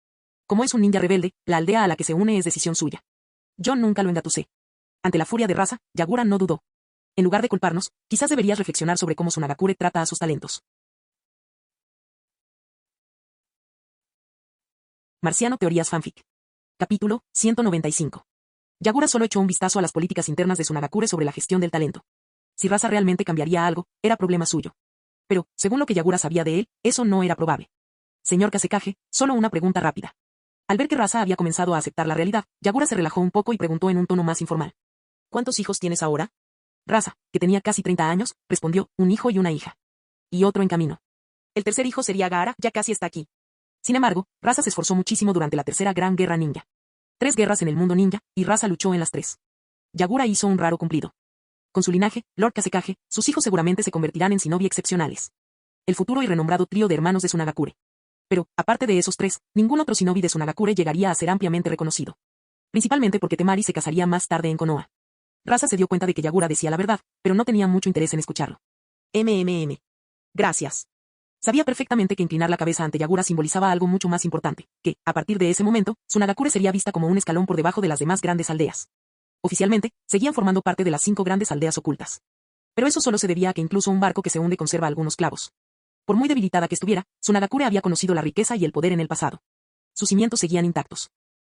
Speaker 2: Como es un ninja rebelde, la aldea a la que se une es decisión suya. Yo nunca lo engatusé. Ante la furia de Rasa, Yagura no dudó. En lugar de culparnos, quizás deberías reflexionar sobre cómo Tsunagakure trata a sus talentos. Marciano Teorías Fanfic. Capítulo 195. Yagura solo echó un vistazo a las políticas internas de Tsunagakure sobre la gestión del talento. Si Rasa realmente cambiaría algo, era problema suyo. Pero, según lo que Yagura sabía de él, eso no era probable. Señor Kazekage, solo una pregunta rápida. Al ver que Rasa había comenzado a aceptar la realidad, Yagura se relajó un poco y preguntó en un tono más informal. ¿Cuántos hijos tienes ahora? Rasa, que tenía casi 30 años, respondió, un hijo y una hija. Y otro en camino. El tercer hijo sería Gaara, ya casi está aquí. Sin embargo, Rasa se esforzó muchísimo durante la tercera gran guerra ninja. 3 guerras en el mundo ninja, y Rasa luchó en las 3. Yagura hizo un raro cumplido. Con su linaje, Lord Kazekage, sus hijos seguramente se convertirán en shinobi excepcionales. El futuro y renombrado trío de hermanos de Tsunagakure. Pero, aparte de esos 3, ningún otro shinobi de Tsunagakure llegaría a ser ampliamente reconocido. Principalmente porque Temari se casaría más tarde en Konoha. Rasa se dio cuenta de que Yagura decía la verdad, pero no tenía mucho interés en escucharlo. Gracias. Sabía perfectamente que inclinar la cabeza ante Yagura simbolizaba algo mucho más importante, que, a partir de ese momento, Tsunagakure sería vista como un escalón por debajo de las demás grandes aldeas. Oficialmente, seguían formando parte de las 5 grandes aldeas ocultas. Pero eso solo se debía a que incluso un barco que se hunde conserva algunos clavos. Por muy debilitada que estuviera, Tsunagakure había conocido la riqueza y el poder en el pasado. Sus cimientos seguían intactos.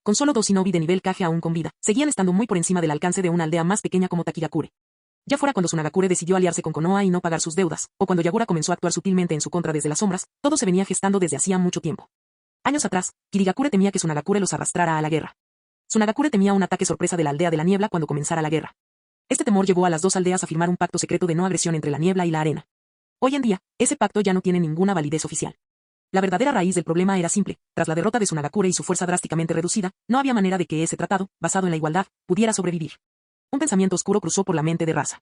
Speaker 2: Con solo 2 shinobi de nivel Kage aún con vida, seguían estando muy por encima del alcance de una aldea más pequeña como Takigakure. Ya fuera cuando Tsunagakure decidió aliarse con Konoha y no pagar sus deudas, o cuando Yagura comenzó a actuar sutilmente en su contra desde las sombras, todo se venía gestando desde hacía mucho tiempo. Años atrás, Kirigakure temía que Tsunagakure los arrastrara a la guerra. Tsunagakure temía un ataque sorpresa de la aldea de la niebla cuando comenzara la guerra. Este temor llevó a las 2 aldeas a firmar un pacto secreto de no agresión entre la niebla y la arena. Hoy en día, ese pacto ya no tiene ninguna validez oficial. La verdadera raíz del problema era simple: tras la derrota de Tsunagakure y su fuerza drásticamente reducida, no había manera de que ese tratado, basado en la igualdad, pudiera sobrevivir. Un pensamiento oscuro cruzó por la mente de Rasa.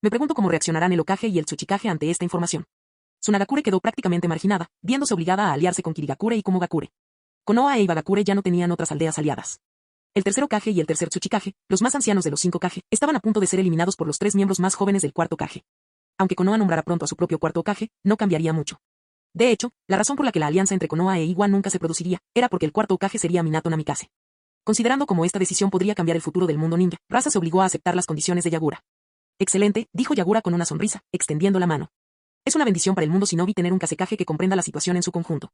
Speaker 2: Me pregunto cómo reaccionarán el Hokage y el Tsuchikage ante esta información. Tsunagakure quedó prácticamente marginada, viéndose obligada a aliarse con Kirigakure y Komogakure. Konoha e Ibagakure ya no tenían otras aldeas aliadas. El tercer Hokage y el tercer Tsuchikage, los más ancianos de los 5 Kage, estaban a punto de ser eliminados por los 3 miembros más jóvenes del cuarto Kage. Aunque Konoha nombrara pronto a su propio cuarto Hokage, no cambiaría mucho. De hecho, la razón por la que la alianza entre Konoha e Iwa nunca se produciría, era porque el cuarto Hokage sería Minato Namikaze. Considerando cómo esta decisión podría cambiar el futuro del mundo ninja, Rasa se obligó a aceptar las condiciones de Yagura. Excelente, dijo Yagura con una sonrisa, extendiendo la mano. Es una bendición para el mundo shinobi tener un Kazekage que comprenda la situación en su conjunto.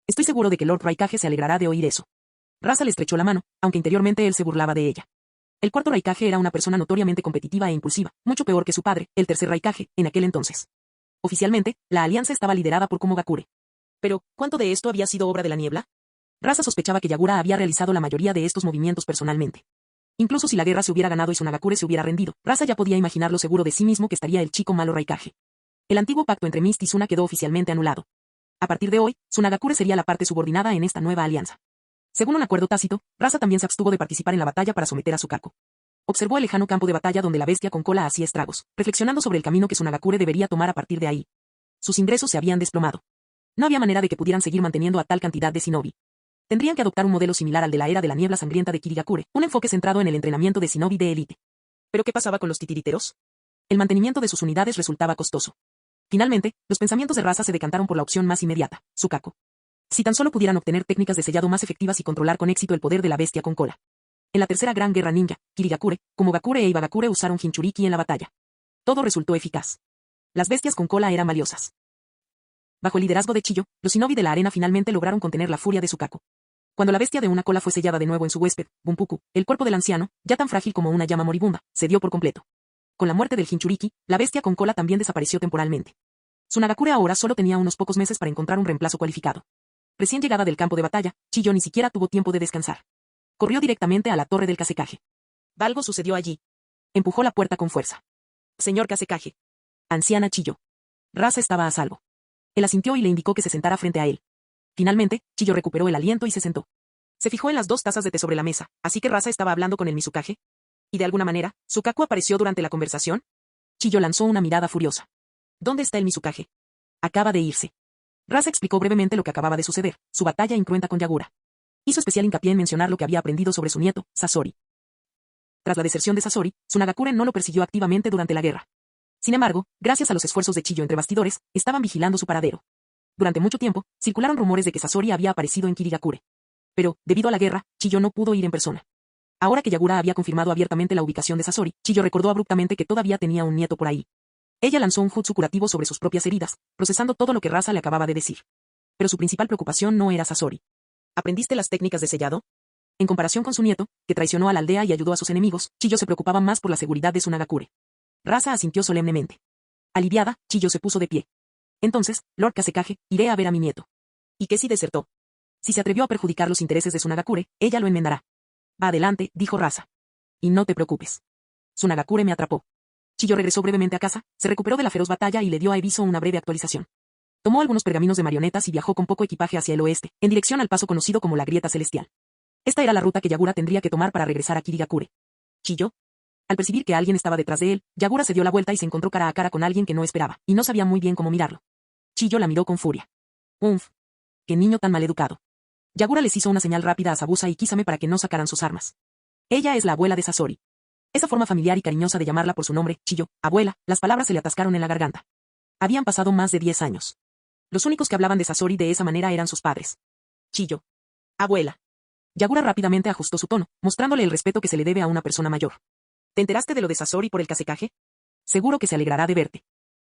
Speaker 2: Estoy seguro de que Lord Raikage se alegrará de oír eso. Rasa le estrechó la mano, aunque interiormente él se burlaba de ella. El cuarto Raikage era una persona notoriamente competitiva e impulsiva, mucho peor que su padre, el tercer Raikage, en aquel entonces. Oficialmente, la alianza estaba liderada por Kumogakure. Pero, ¿cuánto de esto había sido obra de la niebla? Rasa sospechaba que Yagura había realizado la mayoría de estos movimientos personalmente. Incluso si la guerra se hubiera ganado y Tsunagakure se hubiera rendido, Rasa ya podía imaginar lo seguro de sí mismo que estaría el chico malo Raikage. El antiguo pacto entre Mist y Tsuna quedó oficialmente anulado. A partir de hoy, Tsunagakure sería la parte subordinada en esta nueva alianza. Según un acuerdo tácito, Rasa también se abstuvo de participar en la batalla para someter a Sukaku. Observó el lejano campo de batalla donde la bestia con cola hacía estragos, reflexionando sobre el camino que Tsunagakure debería tomar a partir de ahí. Sus ingresos se habían desplomado. No había manera de que pudieran seguir manteniendo a tal cantidad de shinobi. Tendrían que adoptar un modelo similar al de la era de la niebla sangrienta de Kirigakure, un enfoque centrado en el entrenamiento de shinobi de élite. ¿Pero qué pasaba con los titiriteros? El mantenimiento de sus unidades resultaba costoso. Finalmente, los pensamientos de Rasa se decantaron por la opción más inmediata, Sukaku. Si tan solo pudieran obtener técnicas de sellado más efectivas y controlar con éxito el poder de la bestia con cola. En la tercera gran guerra ninja, Kirigakure, Kumogakure e Ibagakure usaron Jinchuriki en la batalla. Todo resultó eficaz. Las bestias con cola eran valiosas. Bajo el liderazgo de Chiyo, los shinobi de la arena finalmente lograron contener la furia de Sukaku. Cuando la bestia de una cola fue sellada de nuevo en su huésped, Bunpuku, el cuerpo del anciano, ya tan frágil como una llama moribunda, cedió por completo. Con la muerte del Jinchuriki, la bestia con cola también desapareció temporalmente. Tsunagakure ahora solo tenía unos pocos meses para encontrar un reemplazo cualificado. Recién llegada del campo de batalla, Chiyo ni siquiera tuvo tiempo de descansar. Corrió directamente a la torre del Kazekage. Algo sucedió allí. Empujó la puerta con fuerza. Señor Kazekage. Anciana Chiyo. Rasa estaba a salvo. Él asintió y le indicó que se sentara frente a él. Finalmente, Chiyo recuperó el aliento y se sentó. Se fijó en las 2 tazas de té sobre la mesa, así que Rasa estaba hablando con el Mizukage. Y de alguna manera, ¿Sukaku apareció durante la conversación? Chiyo lanzó una mirada furiosa. ¿Dónde está el Mizukage? Acaba de irse. Rasa explicó brevemente lo que acababa de suceder, su batalla incruenta con Yagura. Hizo especial hincapié en mencionar lo que había aprendido sobre su nieto, Sasori. Tras la deserción de Sasori, Tsunagakure no lo persiguió activamente durante la guerra. Sin embargo, gracias a los esfuerzos de Chiyo entre bastidores, estaban vigilando su paradero. Durante mucho tiempo, circularon rumores de que Sasori había aparecido en Kirigakure. Pero, debido a la guerra, Chiyo no pudo ir en persona. Ahora que Yagura había confirmado abiertamente la ubicación de Sasori, Chiyo recordó abruptamente que todavía tenía un nieto por ahí. Ella lanzó un jutsu curativo sobre sus propias heridas, procesando todo lo que Rasa le acababa de decir. Pero su principal preocupación no era Sasori. ¿Aprendiste las técnicas de sellado? En comparación con su nieto, que traicionó a la aldea y ayudó a sus enemigos, Chiyo se preocupaba más por la seguridad de Tsunagakure. Rasa asintió solemnemente. Aliviada, Chiyo se puso de pie. Entonces, Lord Kazekage, iré a ver a mi nieto. ¿Y qué si desertó? Si se atrevió a perjudicar los intereses de Tsunagakure, ella lo enmendará. Va adelante, dijo Rasa. Y no te preocupes. Tsunagakure me atrapó. Chiyo regresó brevemente a casa, se recuperó de la feroz batalla y le dio a Ebiso una breve actualización. Tomó algunos pergaminos de marionetas y viajó con poco equipaje hacia el oeste, en dirección al paso conocido como la Grieta Celestial. Esta era la ruta que Yagura tendría que tomar para regresar a Kirigakure. ¿Chiyo? Al percibir que alguien estaba detrás de él, Yagura se dio la vuelta y se encontró cara a cara con alguien que no esperaba, y no sabía muy bien cómo mirarlo. Chiyo la miró con furia. ¡Umf! ¡Qué niño tan maleducado! Yagura les hizo una señal rápida a Sabusa y Kisame para que no sacaran sus armas. Ella es la abuela de Sasori. Esa forma familiar y cariñosa de llamarla por su nombre, Chiyo, abuela, las palabras se le atascaron en la garganta. Habían pasado más de 10 años. Los únicos que hablaban de Sasori de esa manera eran sus padres. Chiyo. Abuela. Yagura rápidamente ajustó su tono, mostrándole el respeto que se le debe a una persona mayor. ¿Te enteraste de lo de Sasori por el Kazekage? Seguro que se alegrará de verte.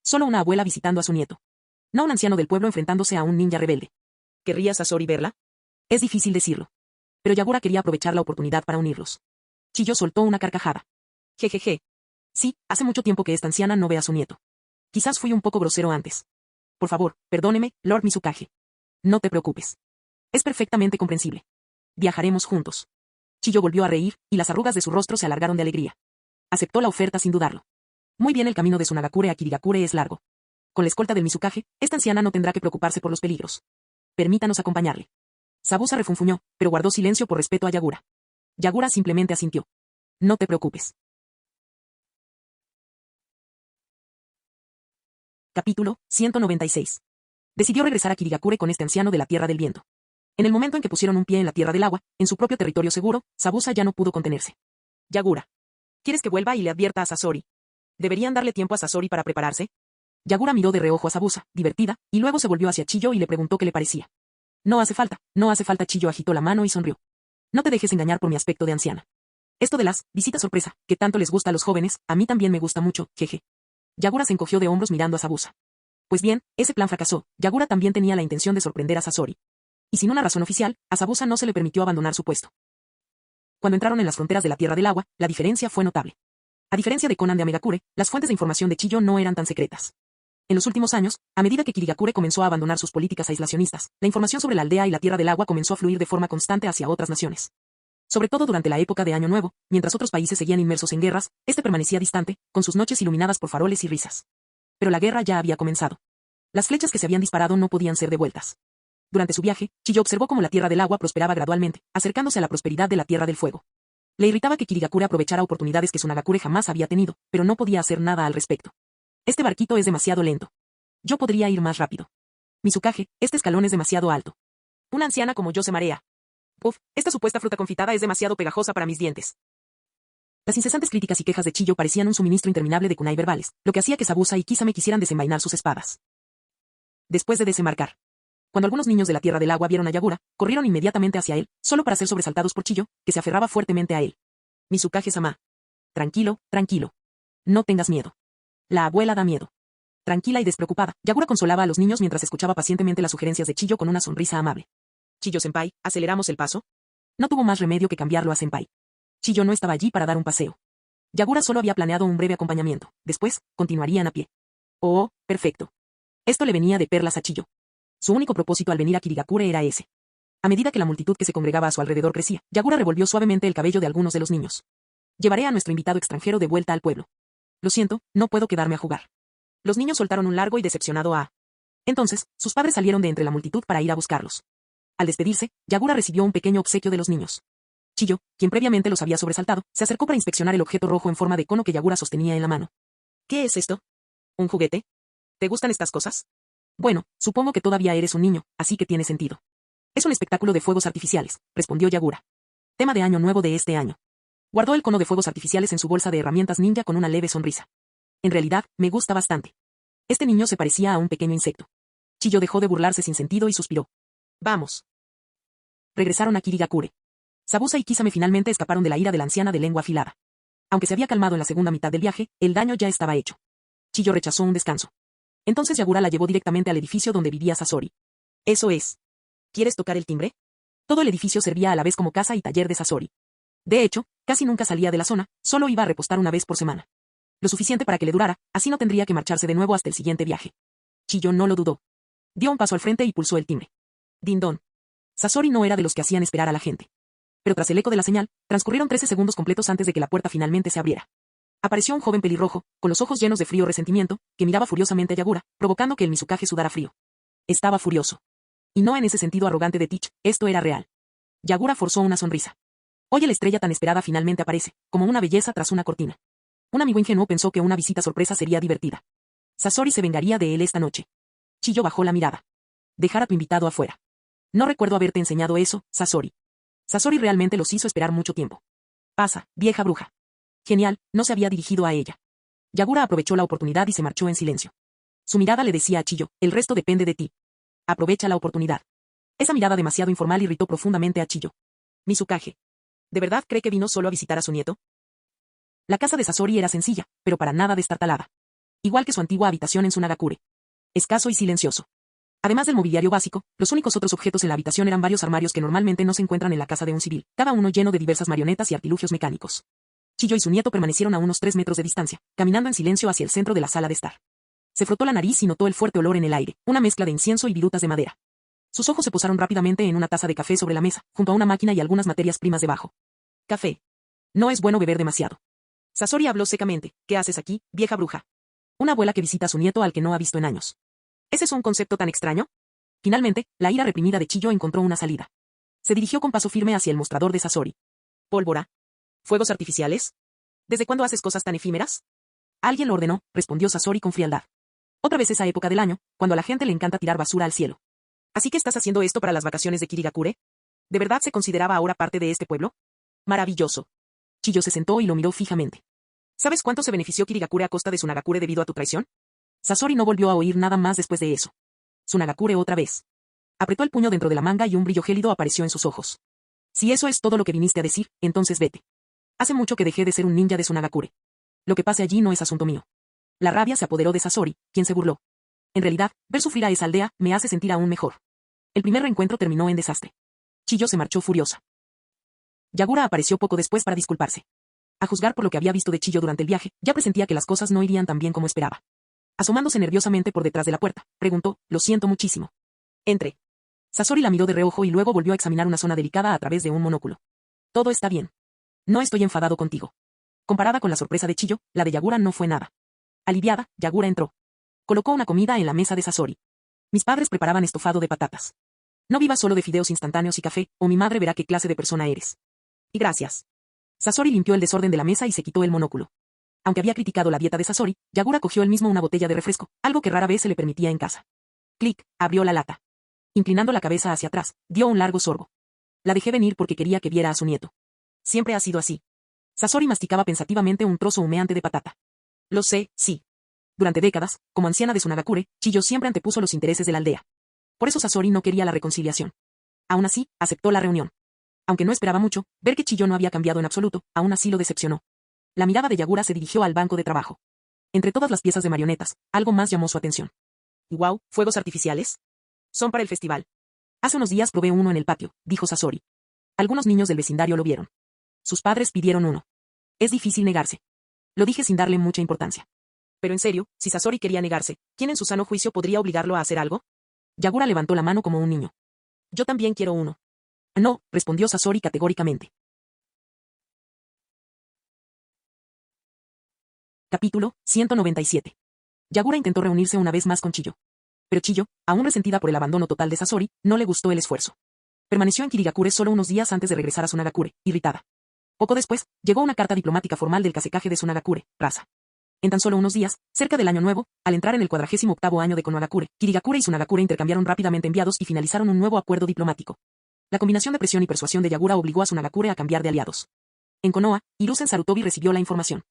Speaker 2: Solo una abuela visitando a su nieto. No un anciano del pueblo enfrentándose a un ninja rebelde. ¿Querría Sasori verla? Es difícil decirlo. Pero Yagura quería aprovechar la oportunidad para unirlos. Chiyo soltó una carcajada. Jejeje. Sí, hace mucho tiempo que esta anciana no ve a su nieto. Quizás fui un poco grosero antes. Por favor, perdóneme, Lord Mizukage. No te preocupes. Es perfectamente comprensible. Viajaremos juntos. Chiyo volvió a reír, y las arrugas de su rostro se alargaron de alegría. Aceptó la oferta sin dudarlo. Muy bien, el camino de Tsunagakure a Kirigakure es largo. Con la escolta del Mizukage, esta anciana no tendrá que preocuparse por los peligros. Permítanos acompañarle. Sabusa refunfuñó, pero guardó silencio por respeto a Yagura. Yagura simplemente asintió. No te preocupes. Capítulo 196. Decidió regresar a Kirigakure con este anciano de la Tierra del Viento. En el momento en que pusieron un pie en la tierra del agua, en su propio territorio seguro, Zabuza ya no pudo contenerse. Yagura. ¿Quieres que vuelva y le advierta a Sasori? ¿Deberían darle tiempo a Sasori para prepararse? Yagura miró de reojo a Zabuza, divertida, y luego se volvió hacia Chiyo y le preguntó qué le parecía. No hace falta. Chiyo agitó la mano y sonrió. No te dejes engañar por mi aspecto de anciana. Esto de las visitas sorpresa, que tanto les gusta a los jóvenes, a mí también me gusta mucho, jeje. Yagura se encogió de hombros mirando a Zabuza. Pues bien, ese plan fracasó. Yagura también tenía la intención de sorprender a Sasori. Y sin una razón oficial, a Zabuza no se le permitió abandonar su puesto. Cuando entraron en las fronteras de la Tierra del Agua, la diferencia fue notable. A diferencia de Conan de Amegakure, las fuentes de información de Chiyo no eran tan secretas. En los últimos años, a medida que Kirigakure comenzó a abandonar sus políticas aislacionistas, la información sobre la aldea y la Tierra del Agua comenzó a fluir de forma constante hacia otras naciones. Sobre todo durante la época de Año Nuevo, mientras otros países seguían inmersos en guerras, este permanecía distante, con sus noches iluminadas por faroles y risas. Pero la guerra ya había comenzado. Las flechas que se habían disparado no podían ser devueltas. Durante su viaje, Chiyo observó cómo la Tierra del Agua prosperaba gradualmente, acercándose a la prosperidad de la Tierra del Fuego. Le irritaba que Kirigakure aprovechara oportunidades que Tsunagakure jamás había tenido, pero no podía hacer nada al respecto. Este barquito es demasiado lento. Yo podría ir más rápido. Mizukage, este escalón es demasiado alto. Una anciana como yo se marea. Uf, esta supuesta fruta confitada es demasiado pegajosa para mis dientes. Las incesantes críticas y quejas de Chiyo parecían un suministro interminable de kunai verbales, lo que hacía que Zabuza y Kisame quisieran desenvainar sus espadas. Después de desembarcar. Cuando algunos niños de la Tierra del Agua vieron a Yagura, corrieron inmediatamente hacia él, solo para ser sobresaltados por Chiyo, que se aferraba fuertemente a él. Mizukage-sama. Tranquilo, tranquilo. No tengas miedo. La abuela da miedo. Tranquila y despreocupada, Yagura consolaba a los niños mientras escuchaba pacientemente las sugerencias de Chiyo con una sonrisa amable. Chiyo-senpai, ¿aceleramos el paso? No tuvo más remedio que cambiarlo a senpai. Chiyo no estaba allí para dar un paseo. Yagura solo había planeado un breve acompañamiento. Después, continuarían a pie. Oh, perfecto. Esto le venía de perlas a Chiyo. Su único propósito al venir a Kirigakure era ese. A medida que la multitud que se congregaba a su alrededor crecía, Yagura revolvió suavemente el cabello de algunos de los niños. Llevaré a nuestro invitado extranjero de vuelta al pueblo. Lo siento, no puedo quedarme a jugar. Los niños soltaron un largo y decepcionado ah. Entonces, sus padres salieron de entre la multitud para ir a buscarlos. Al despedirse, Yagura recibió un pequeño obsequio de los niños. Chiyo, quien previamente los había sobresaltado, se acercó para inspeccionar el objeto rojo en forma de cono que Yagura sostenía en la mano. ¿Qué es esto? ¿Un juguete? ¿Te gustan estas cosas? Bueno, supongo que todavía eres un niño, así que tiene sentido. Es un espectáculo de fuegos artificiales, respondió Yagura. Tema de año nuevo de este año. Guardó el cono de fuegos artificiales en su bolsa de herramientas ninja con una leve sonrisa. En realidad, me gusta bastante. Este niño se parecía a un pequeño insecto. Chiyo dejó de burlarse sin sentido y suspiró. Vamos. Regresaron a Kirigakure. Zabuza y Kisame finalmente escaparon de la ira de la anciana de lengua afilada. Aunque se había calmado en la segunda mitad del viaje, el daño ya estaba hecho. Chiyo rechazó un descanso. Entonces Yagura la llevó directamente al edificio donde vivía Sasori. Eso es. ¿Quieres tocar el timbre? Todo el edificio servía a la vez como casa y taller de Sasori. De hecho, casi nunca salía de la zona, solo iba a repostar una vez por semana. Lo suficiente para que le durara, así no tendría que marcharse de nuevo hasta el siguiente viaje. Chiyo no lo dudó. Dio un paso al frente y pulsó el timbre. Din-don. Sasori no era de los que hacían esperar a la gente. Pero tras el eco de la señal, transcurrieron 13 segundos completos antes de que la puerta finalmente se abriera. Apareció un joven pelirrojo, con los ojos llenos de frío resentimiento, que miraba furiosamente a Yagura, provocando que el Mizukage sudara frío. Estaba furioso. Y no en ese sentido arrogante de Teach, esto era real. Yagura forzó una sonrisa. Oye, la estrella tan esperada finalmente aparece, como una belleza tras una cortina. Un amigo ingenuo pensó que una visita sorpresa sería divertida. Sasori se vengaría de él esta noche. Chiyo bajó la mirada. Dejar a tu invitado afuera. No recuerdo haberte enseñado eso, Sasori. Sasori realmente los hizo esperar mucho tiempo. Pasa, vieja bruja. Genial, no se había dirigido a ella. Yagura aprovechó la oportunidad y se marchó en silencio. Su mirada le decía a Chiyo, el resto depende de ti. Aprovecha la oportunidad. Esa mirada demasiado informal irritó profundamente a Chiyo. Mizukage. ¿De verdad cree que vino solo a visitar a su nieto? La casa de Sasori era sencilla, pero para nada destartalada. Igual que su antigua habitación en Tsunagakure. Escaso y silencioso. Además del mobiliario básico, los únicos otros objetos en la habitación eran varios armarios que normalmente no se encuentran en la casa de un civil, cada uno lleno de diversas marionetas y artilugios mecánicos. Chiyo y su nieto permanecieron a unos 3 metros de distancia, caminando en silencio hacia el centro de la sala de estar. Se frotó la nariz y notó el fuerte olor en el aire, una mezcla de incienso y virutas de madera. Sus ojos se posaron rápidamente en una taza de café sobre la mesa, junto a una máquina y algunas materias primas debajo. Café. No es bueno beber demasiado. Sasori habló secamente. ¿Qué haces aquí, vieja bruja? Una abuela que visita a su nieto al que no ha visto en años. ¿Ese es un concepto tan extraño? Finalmente, la ira reprimida de Chiyo encontró una salida. Se dirigió con paso firme hacia el mostrador de Sasori. ¿Pólvora? ¿Fuegos artificiales? ¿Desde cuándo haces cosas tan efímeras? Alguien lo ordenó, respondió Sasori con frialdad. Otra vez esa época del año, cuando a la gente le encanta tirar basura al cielo. ¿Así que estás haciendo esto para las vacaciones de Kirigakure? ¿De verdad se consideraba ahora parte de este pueblo? Maravilloso. Chiyo se sentó y lo miró fijamente. ¿Sabes cuánto se benefició Kirigakure a costa de Tsunagakure debido a tu traición? Sasori no volvió a oír nada más después de eso. Tsunagakure otra vez. Apretó el puño dentro de la manga y un brillo gélido apareció en sus ojos. Si eso es todo lo que viniste a decir, entonces vete. Hace mucho que dejé de ser un ninja de Tsunagakure. Lo que pase allí no es asunto mío. La rabia se apoderó de Sasori, quien se burló. En realidad, ver sufrir a esa aldea me hace sentir aún mejor. El primer reencuentro terminó en desastre. Chiyo se marchó furiosa. Yagura apareció poco después para disculparse. A juzgar por lo que había visto de Chiyo durante el viaje, ya presentía que las cosas no irían tan bien como esperaba. Asomándose nerviosamente por detrás de la puerta, preguntó, lo siento muchísimo. Entre. Sasori la miró de reojo y luego volvió a examinar una zona delicada a través de un monóculo. Todo está bien. No estoy enfadado contigo. Comparada con la sorpresa de Chiyo, la de Yagura no fue nada. Aliviada, Yagura entró. Colocó una comida en la mesa de Sasori. Mis padres preparaban estofado de patatas. No vivas solo de fideos instantáneos y café, o mi madre verá qué clase de persona eres. Y gracias. Sasori limpió el desorden de la mesa y se quitó el monóculo. Aunque había criticado la dieta de Sasori, Yagura cogió él mismo una botella de refresco, algo que rara vez se le permitía en casa. Clic, abrió la lata. Inclinando la cabeza hacia atrás, dio un largo sorbo. La dejé venir porque quería que viera a su nieto. Siempre ha sido así. Sasori masticaba pensativamente un trozo humeante de patata. Lo sé, sí. Durante décadas, como anciana de Tsunagakure, Chiyo siempre antepuso los intereses de la aldea. Por eso Sasori no quería la reconciliación. Aún así, aceptó la reunión. Aunque no esperaba mucho, ver que Chiyo no había cambiado en absoluto, aún así lo decepcionó. La mirada de Yagura se dirigió al banco de trabajo. Entre todas las piezas de marionetas, algo más llamó su atención. ¿Y wow, fuegos artificiales? Son para el festival. Hace unos días probé uno en el patio, dijo Sasori. Algunos niños del vecindario lo vieron. Sus padres pidieron uno. Es difícil negarse. Lo dije sin darle mucha importancia. Pero en serio, si Sasori quería negarse, ¿quién en su sano juicio podría obligarlo a hacer algo? Yagura levantó la mano como un niño. Yo también quiero uno. No, respondió Sasori categóricamente. Capítulo 197. Yagura intentó reunirse una vez más con Chiyo. Pero Chiyo, aún resentida por el abandono total de Sasori, no le gustó el esfuerzo. Permaneció en Kirigakure solo unos días antes de regresar a Tsunagakure, irritada. Poco después, llegó una carta diplomática formal del Kasekaje de Tsunagakure, Rasa. En tan solo unos días, cerca del año nuevo, al entrar en el 48º año de Konohagakure, Kirigakure y Tsunagakure intercambiaron rápidamente enviados y finalizaron un nuevo acuerdo diplomático. La combinación de presión y persuasión de Yagura obligó a Tsunagakure a cambiar de aliados. En Konoha, Hiruzen Sarutobi recibió la información.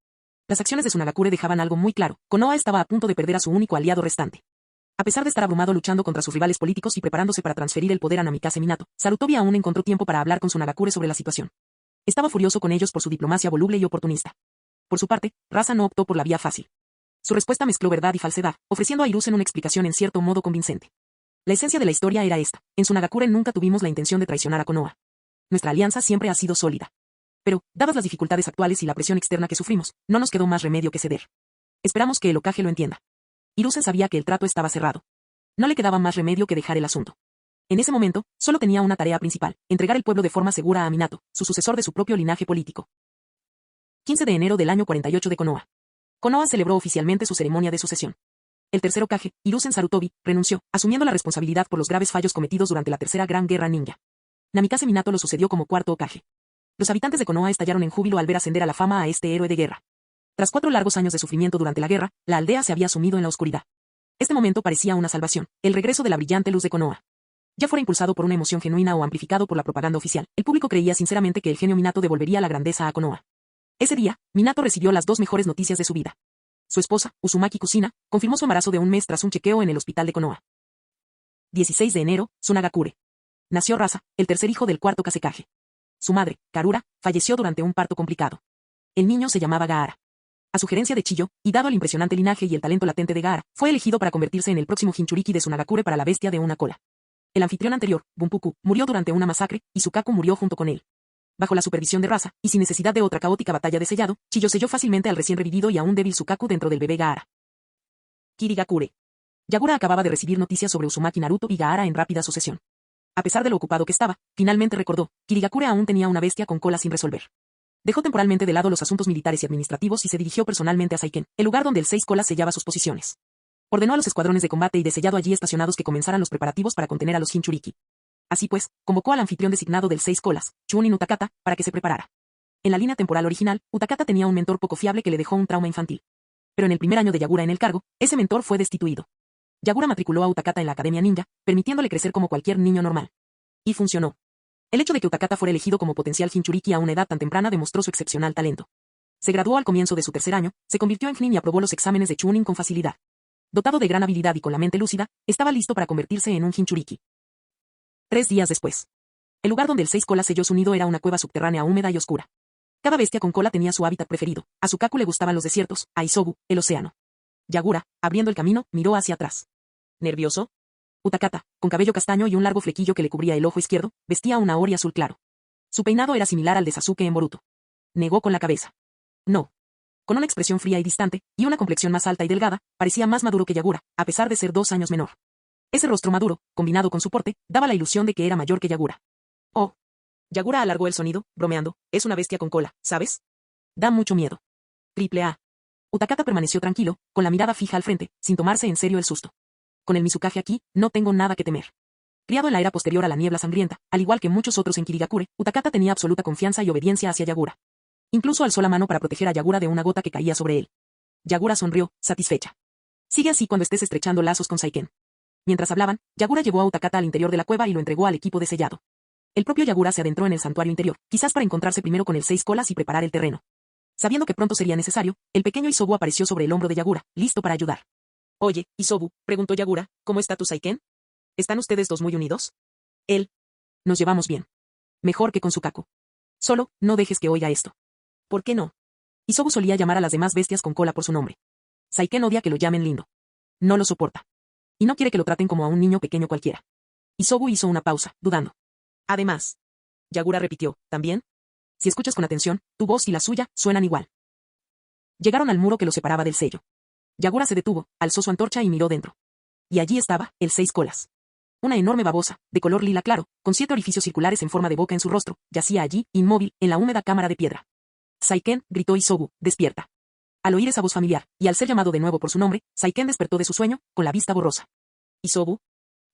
Speaker 2: Las acciones de Tsunagakure dejaban algo muy claro: Konoha estaba a punto de perder a su único aliado restante. A pesar de estar abrumado luchando contra sus rivales políticos y preparándose para transferir el poder a Namikaze Minato, Sarutobi aún encontró tiempo para hablar con Tsunagakure sobre la situación. Estaba furioso con ellos por su diplomacia voluble y oportunista. Por su parte, Rasa no optó por la vía fácil. Su respuesta mezcló verdad y falsedad, ofreciendo a Hiruzen una explicación en cierto modo convincente. La esencia de la historia era esta: en Tsunagakure nunca tuvimos la intención de traicionar a Konoha. Nuestra alianza siempre ha sido sólida. Pero, dadas las dificultades actuales y la presión externa que sufrimos, no nos quedó más remedio que ceder. Esperamos que el Hokage lo entienda. Hiruzen sabía que el trato estaba cerrado. No le quedaba más remedio que dejar el asunto. En ese momento, solo tenía una tarea principal: entregar el pueblo de forma segura a Minato, su sucesor de su propio linaje político. 15 de enero del año 48 de Konoha. Konoha celebró oficialmente su ceremonia de sucesión. El tercer Hokage, Hiruzen Sarutobi, renunció, asumiendo la responsabilidad por los graves fallos cometidos durante la tercera Gran Guerra Ninja. Namikaze Minato lo sucedió como cuarto Hokage. Los habitantes de Konoha estallaron en júbilo al ver ascender a la fama a este héroe de guerra. Tras 4 largos años de sufrimiento durante la guerra, la aldea se había sumido en la oscuridad. Este momento parecía una salvación, el regreso de la brillante luz de Konoha. Ya fuera impulsado por una emoción genuina o amplificado por la propaganda oficial, el público creía sinceramente que el genio Minato devolvería la grandeza a Konoha. Ese día, Minato recibió las 2 mejores noticias de su vida. Su esposa, Uzumaki Kusina, confirmó su embarazo de un mes tras un chequeo en el hospital de Konoha. 16 de enero, Tsunagakure. Nació Rasa, el tercer hijo del cuarto Kasekaje. Su madre, Karura, falleció durante un parto complicado. El niño se llamaba Gaara. A sugerencia de Chiyo, y dado el impresionante linaje y el talento latente de Gaara, fue elegido para convertirse en el próximo Jinchuriki de Tsunagakure para la bestia de una cola. El anfitrión anterior, Bunpuku, murió durante una masacre, y Sukaku murió junto con él. Bajo la supervisión de Rasa, y sin necesidad de otra caótica batalla de sellado, Chiyo selló fácilmente al recién revivido y aún débil Sukaku dentro del bebé Gaara. Kirigakure. Yagura acababa de recibir noticias sobre Uzumaki Naruto y Gaara en rápida sucesión. A pesar de lo ocupado que estaba, finalmente recordó: Kirigakure aún tenía una bestia con cola sin resolver. Dejó temporalmente de lado los asuntos militares y administrativos y se dirigió personalmente a Saiken, el lugar donde el 6 colas sellaba sus posiciones. Ordenó a los escuadrones de combate y de sellado allí estacionados que comenzaran los preparativos para contener a los Jinchuriki. Así pues, convocó al anfitrión designado del 6 colas, Chunin Utakata, para que se preparara. En la línea temporal original, Utakata tenía un mentor poco fiable que le dejó un trauma infantil. Pero en el primer año de Yagura en el cargo, ese mentor fue destituido. Yagura matriculó a Utakata en la Academia Ninja, permitiéndole crecer como cualquier niño normal. Y funcionó. El hecho de que Utakata fuera elegido como potencial Jinchuriki a una edad tan temprana demostró su excepcional talento. Se graduó al comienzo de su tercer año, se convirtió en Flynn y aprobó los exámenes de Chunin con facilidad. Dotado de gran habilidad y con la mente lúcida, estaba listo para convertirse en un Jinchuriki. 3 días después. El lugar donde el 6 colas selló su nido era una cueva subterránea húmeda y oscura. Cada bestia con cola tenía su hábitat preferido. A Sukaku le gustaban los desiertos, a Isobu, el océano. Yagura, abriendo el camino, miró hacia atrás. ¿Nervioso? Utakata, con cabello castaño y un largo flequillo que le cubría el ojo izquierdo, vestía una ori azul claro. Su peinado era similar al de Sasuke en Boruto. Negó con la cabeza. No. Con una expresión fría y distante, y una complexión más alta y delgada, parecía más maduro que Yagura, a pesar de ser 2 años menor. Ese rostro maduro, combinado con su porte, daba la ilusión de que era mayor que Yagura. Oh. Yagura alargó el sonido, bromeando, es una bestia con cola, ¿sabes? Da mucho miedo. Triple A. Utakata permaneció tranquilo, con la mirada fija al frente, sin tomarse en serio el susto. Con el Mizukage aquí, no tengo nada que temer. Criado en la era posterior a la niebla sangrienta, al igual que muchos otros en Kirigakure, Utakata tenía absoluta confianza y obediencia hacia Yagura. Incluso alzó la mano para proteger a Yagura de una gota que caía sobre él. Yagura sonrió, satisfecha. Sigue así cuando estés estrechando lazos con Saiken. Mientras hablaban, Yagura llevó a Utakata al interior de la cueva y lo entregó al equipo de sellado. El propio Yagura se adentró en el santuario interior, quizás para encontrarse primero con el 6 colas y preparar el terreno. Sabiendo que pronto sería necesario, el pequeño Isobu apareció sobre el hombro de Yagura, listo para ayudar. Oye, Isobu, preguntó Yagura, ¿cómo está tu Saiken? ¿Están ustedes dos muy unidos? Él. Nos llevamos bien. Mejor que con Sukaku. Solo, no dejes que oiga esto. ¿Por qué no? Isobu solía llamar a las demás bestias con cola por su nombre. Saiken odia que lo llamen lindo. No lo soporta. Y no quiere que lo traten como a un niño pequeño cualquiera. Isobu hizo una pausa, dudando. Además. Yagura repitió, ¿también? Si escuchas con atención, tu voz y la suya suenan igual. Llegaron al muro que lo separaba del sello. Yagura se detuvo, alzó su antorcha y miró dentro. Y allí estaba, el 6 colas. Una enorme babosa, de color lila claro, con 7 orificios circulares en forma de boca en su rostro, yacía allí, inmóvil, en la húmeda cámara de piedra. Saiken, gritó Isobu, despierta. Al oír esa voz familiar, y al ser llamado de nuevo por su nombre, Saiken despertó de su sueño, con la vista borrosa. ¿Isobu?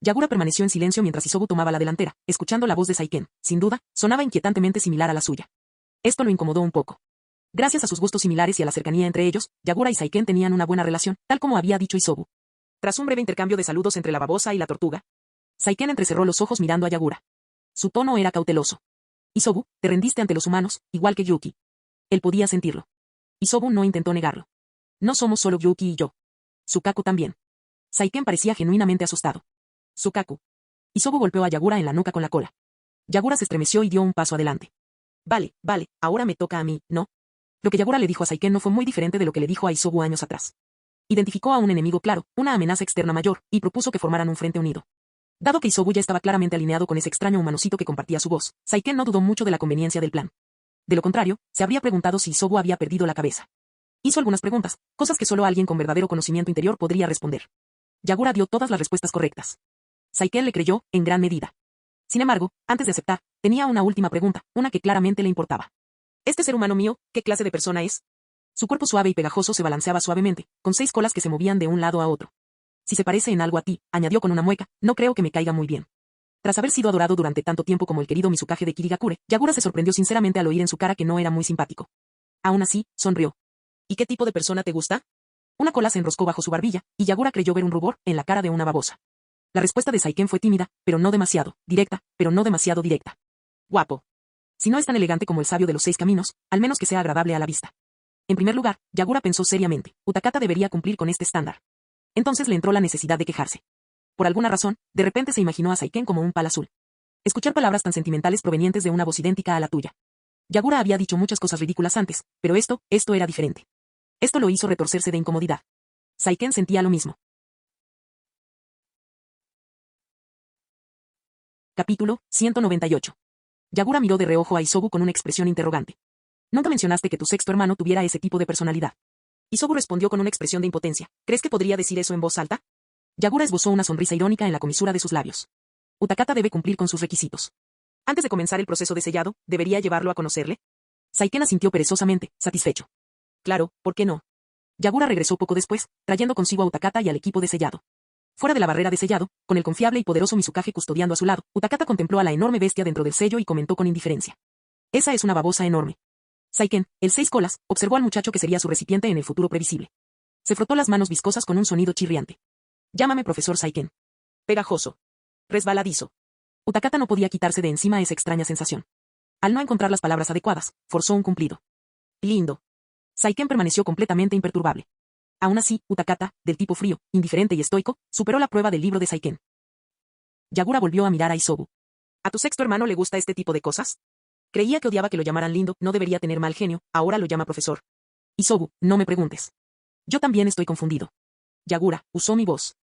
Speaker 2: Yagura permaneció en silencio mientras Isobu tomaba la delantera, escuchando la voz de Saiken. Sin duda, sonaba inquietantemente similar a la suya. Esto lo incomodó un poco. Gracias a sus gustos similares y a la cercanía entre ellos, Yagura y Saiken tenían una buena relación, tal como había dicho Isobu. Tras un breve intercambio de saludos entre la babosa y la tortuga, Saiken entrecerró los ojos mirando a Yagura. Su tono era cauteloso. Isobu, te rendiste ante los humanos, igual que Yuki. Él podía sentirlo. Isobu no intentó negarlo. No somos solo Yuki y yo. Sukaku también. Saiken parecía genuinamente asustado. Sukaku. Isobu golpeó a Yagura en la nuca con la cola. Yagura se estremeció y dio un paso adelante. Vale, ahora me toca a mí, ¿no? Lo que Yagura le dijo a Saiken no fue muy diferente de lo que le dijo a Isobu años atrás. Identificó a un enemigo claro, una amenaza externa mayor, y propuso que formaran un frente unido. Dado que Isobu ya estaba claramente alineado con ese extraño humanocito que compartía su voz, Saiken no dudó mucho de la conveniencia del plan. De lo contrario, se habría preguntado si Isobu había perdido la cabeza. Hizo algunas preguntas, cosas que solo alguien con verdadero conocimiento interior podría responder. Yagura dio todas las respuestas correctas. Saiken le creyó, en gran medida. Sin embargo, antes de aceptar, tenía una última pregunta, una que claramente le importaba. ¿Este ser humano mío, qué clase de persona es? Su cuerpo suave y pegajoso se balanceaba suavemente, con 6 colas que se movían de un lado a otro. Si se parece en algo a ti, añadió con una mueca, no creo que me caiga muy bien. Tras haber sido adorado durante tanto tiempo como el querido Mizukage de Kirigakure, Yagura se sorprendió sinceramente al oír en su cara que no era muy simpático. Aún así, sonrió. ¿Y qué tipo de persona te gusta? Una cola se enroscó bajo su barbilla, y Yagura creyó ver un rubor en la cara de una babosa. La respuesta de Saiken fue tímida, pero no demasiado, directa, pero no demasiado directa. Guapo. Si no es tan elegante como el sabio de los 6 caminos, al menos que sea agradable a la vista. En primer lugar, Yagura pensó seriamente, Utakata debería cumplir con este estándar. Entonces le entró la necesidad de quejarse. Por alguna razón, de repente se imaginó a Saiken como un pal azul. Escuchar palabras tan sentimentales provenientes de una voz idéntica a la tuya. Yagura había dicho muchas cosas ridículas antes, pero esto era diferente. Esto lo hizo retorcerse de incomodidad. Saiken sentía lo mismo. Capítulo 198. Yagura miró de reojo a Isobu con una expresión interrogante. Nunca mencionaste que tu sexto hermano tuviera ese tipo de personalidad. Isobu respondió con una expresión de impotencia. ¿Crees que podría decir eso en voz alta? Yagura esbozó una sonrisa irónica en la comisura de sus labios. Utakata debe cumplir con sus requisitos. Antes de comenzar el proceso de sellado, ¿debería llevarlo a conocerle? Saiken asintió perezosamente, satisfecho. Claro, ¿por qué no? Yagura regresó poco después, trayendo consigo a Utakata y al equipo de sellado. Fuera de la barrera de sellado, con el confiable y poderoso Mizukage custodiando a su lado, Utakata contempló a la enorme bestia dentro del sello y comentó con indiferencia. Esa es una babosa enorme. Saiken, el 6 colas, observó al muchacho que sería su recipiente en el futuro previsible. Se frotó las manos viscosas con un sonido chirriante. Llámame profesor Saiken. Pegajoso. Resbaladizo. Utakata no podía quitarse de encima esa extraña sensación. Al no encontrar las palabras adecuadas, forzó un cumplido. Lindo. Saiken permaneció completamente imperturbable. Aún así, Utakata, del tipo frío, indiferente y estoico, superó la prueba del libro de Saiken. Yagura volvió a mirar a Isobu. ¿A tu sexto hermano le gusta este tipo de cosas? Creía que odiaba que lo llamaran lindo, no debería tener mal genio, ahora lo llama profesor. Isobu, no me preguntes. Yo también estoy confundido. Yagura, usó mi voz.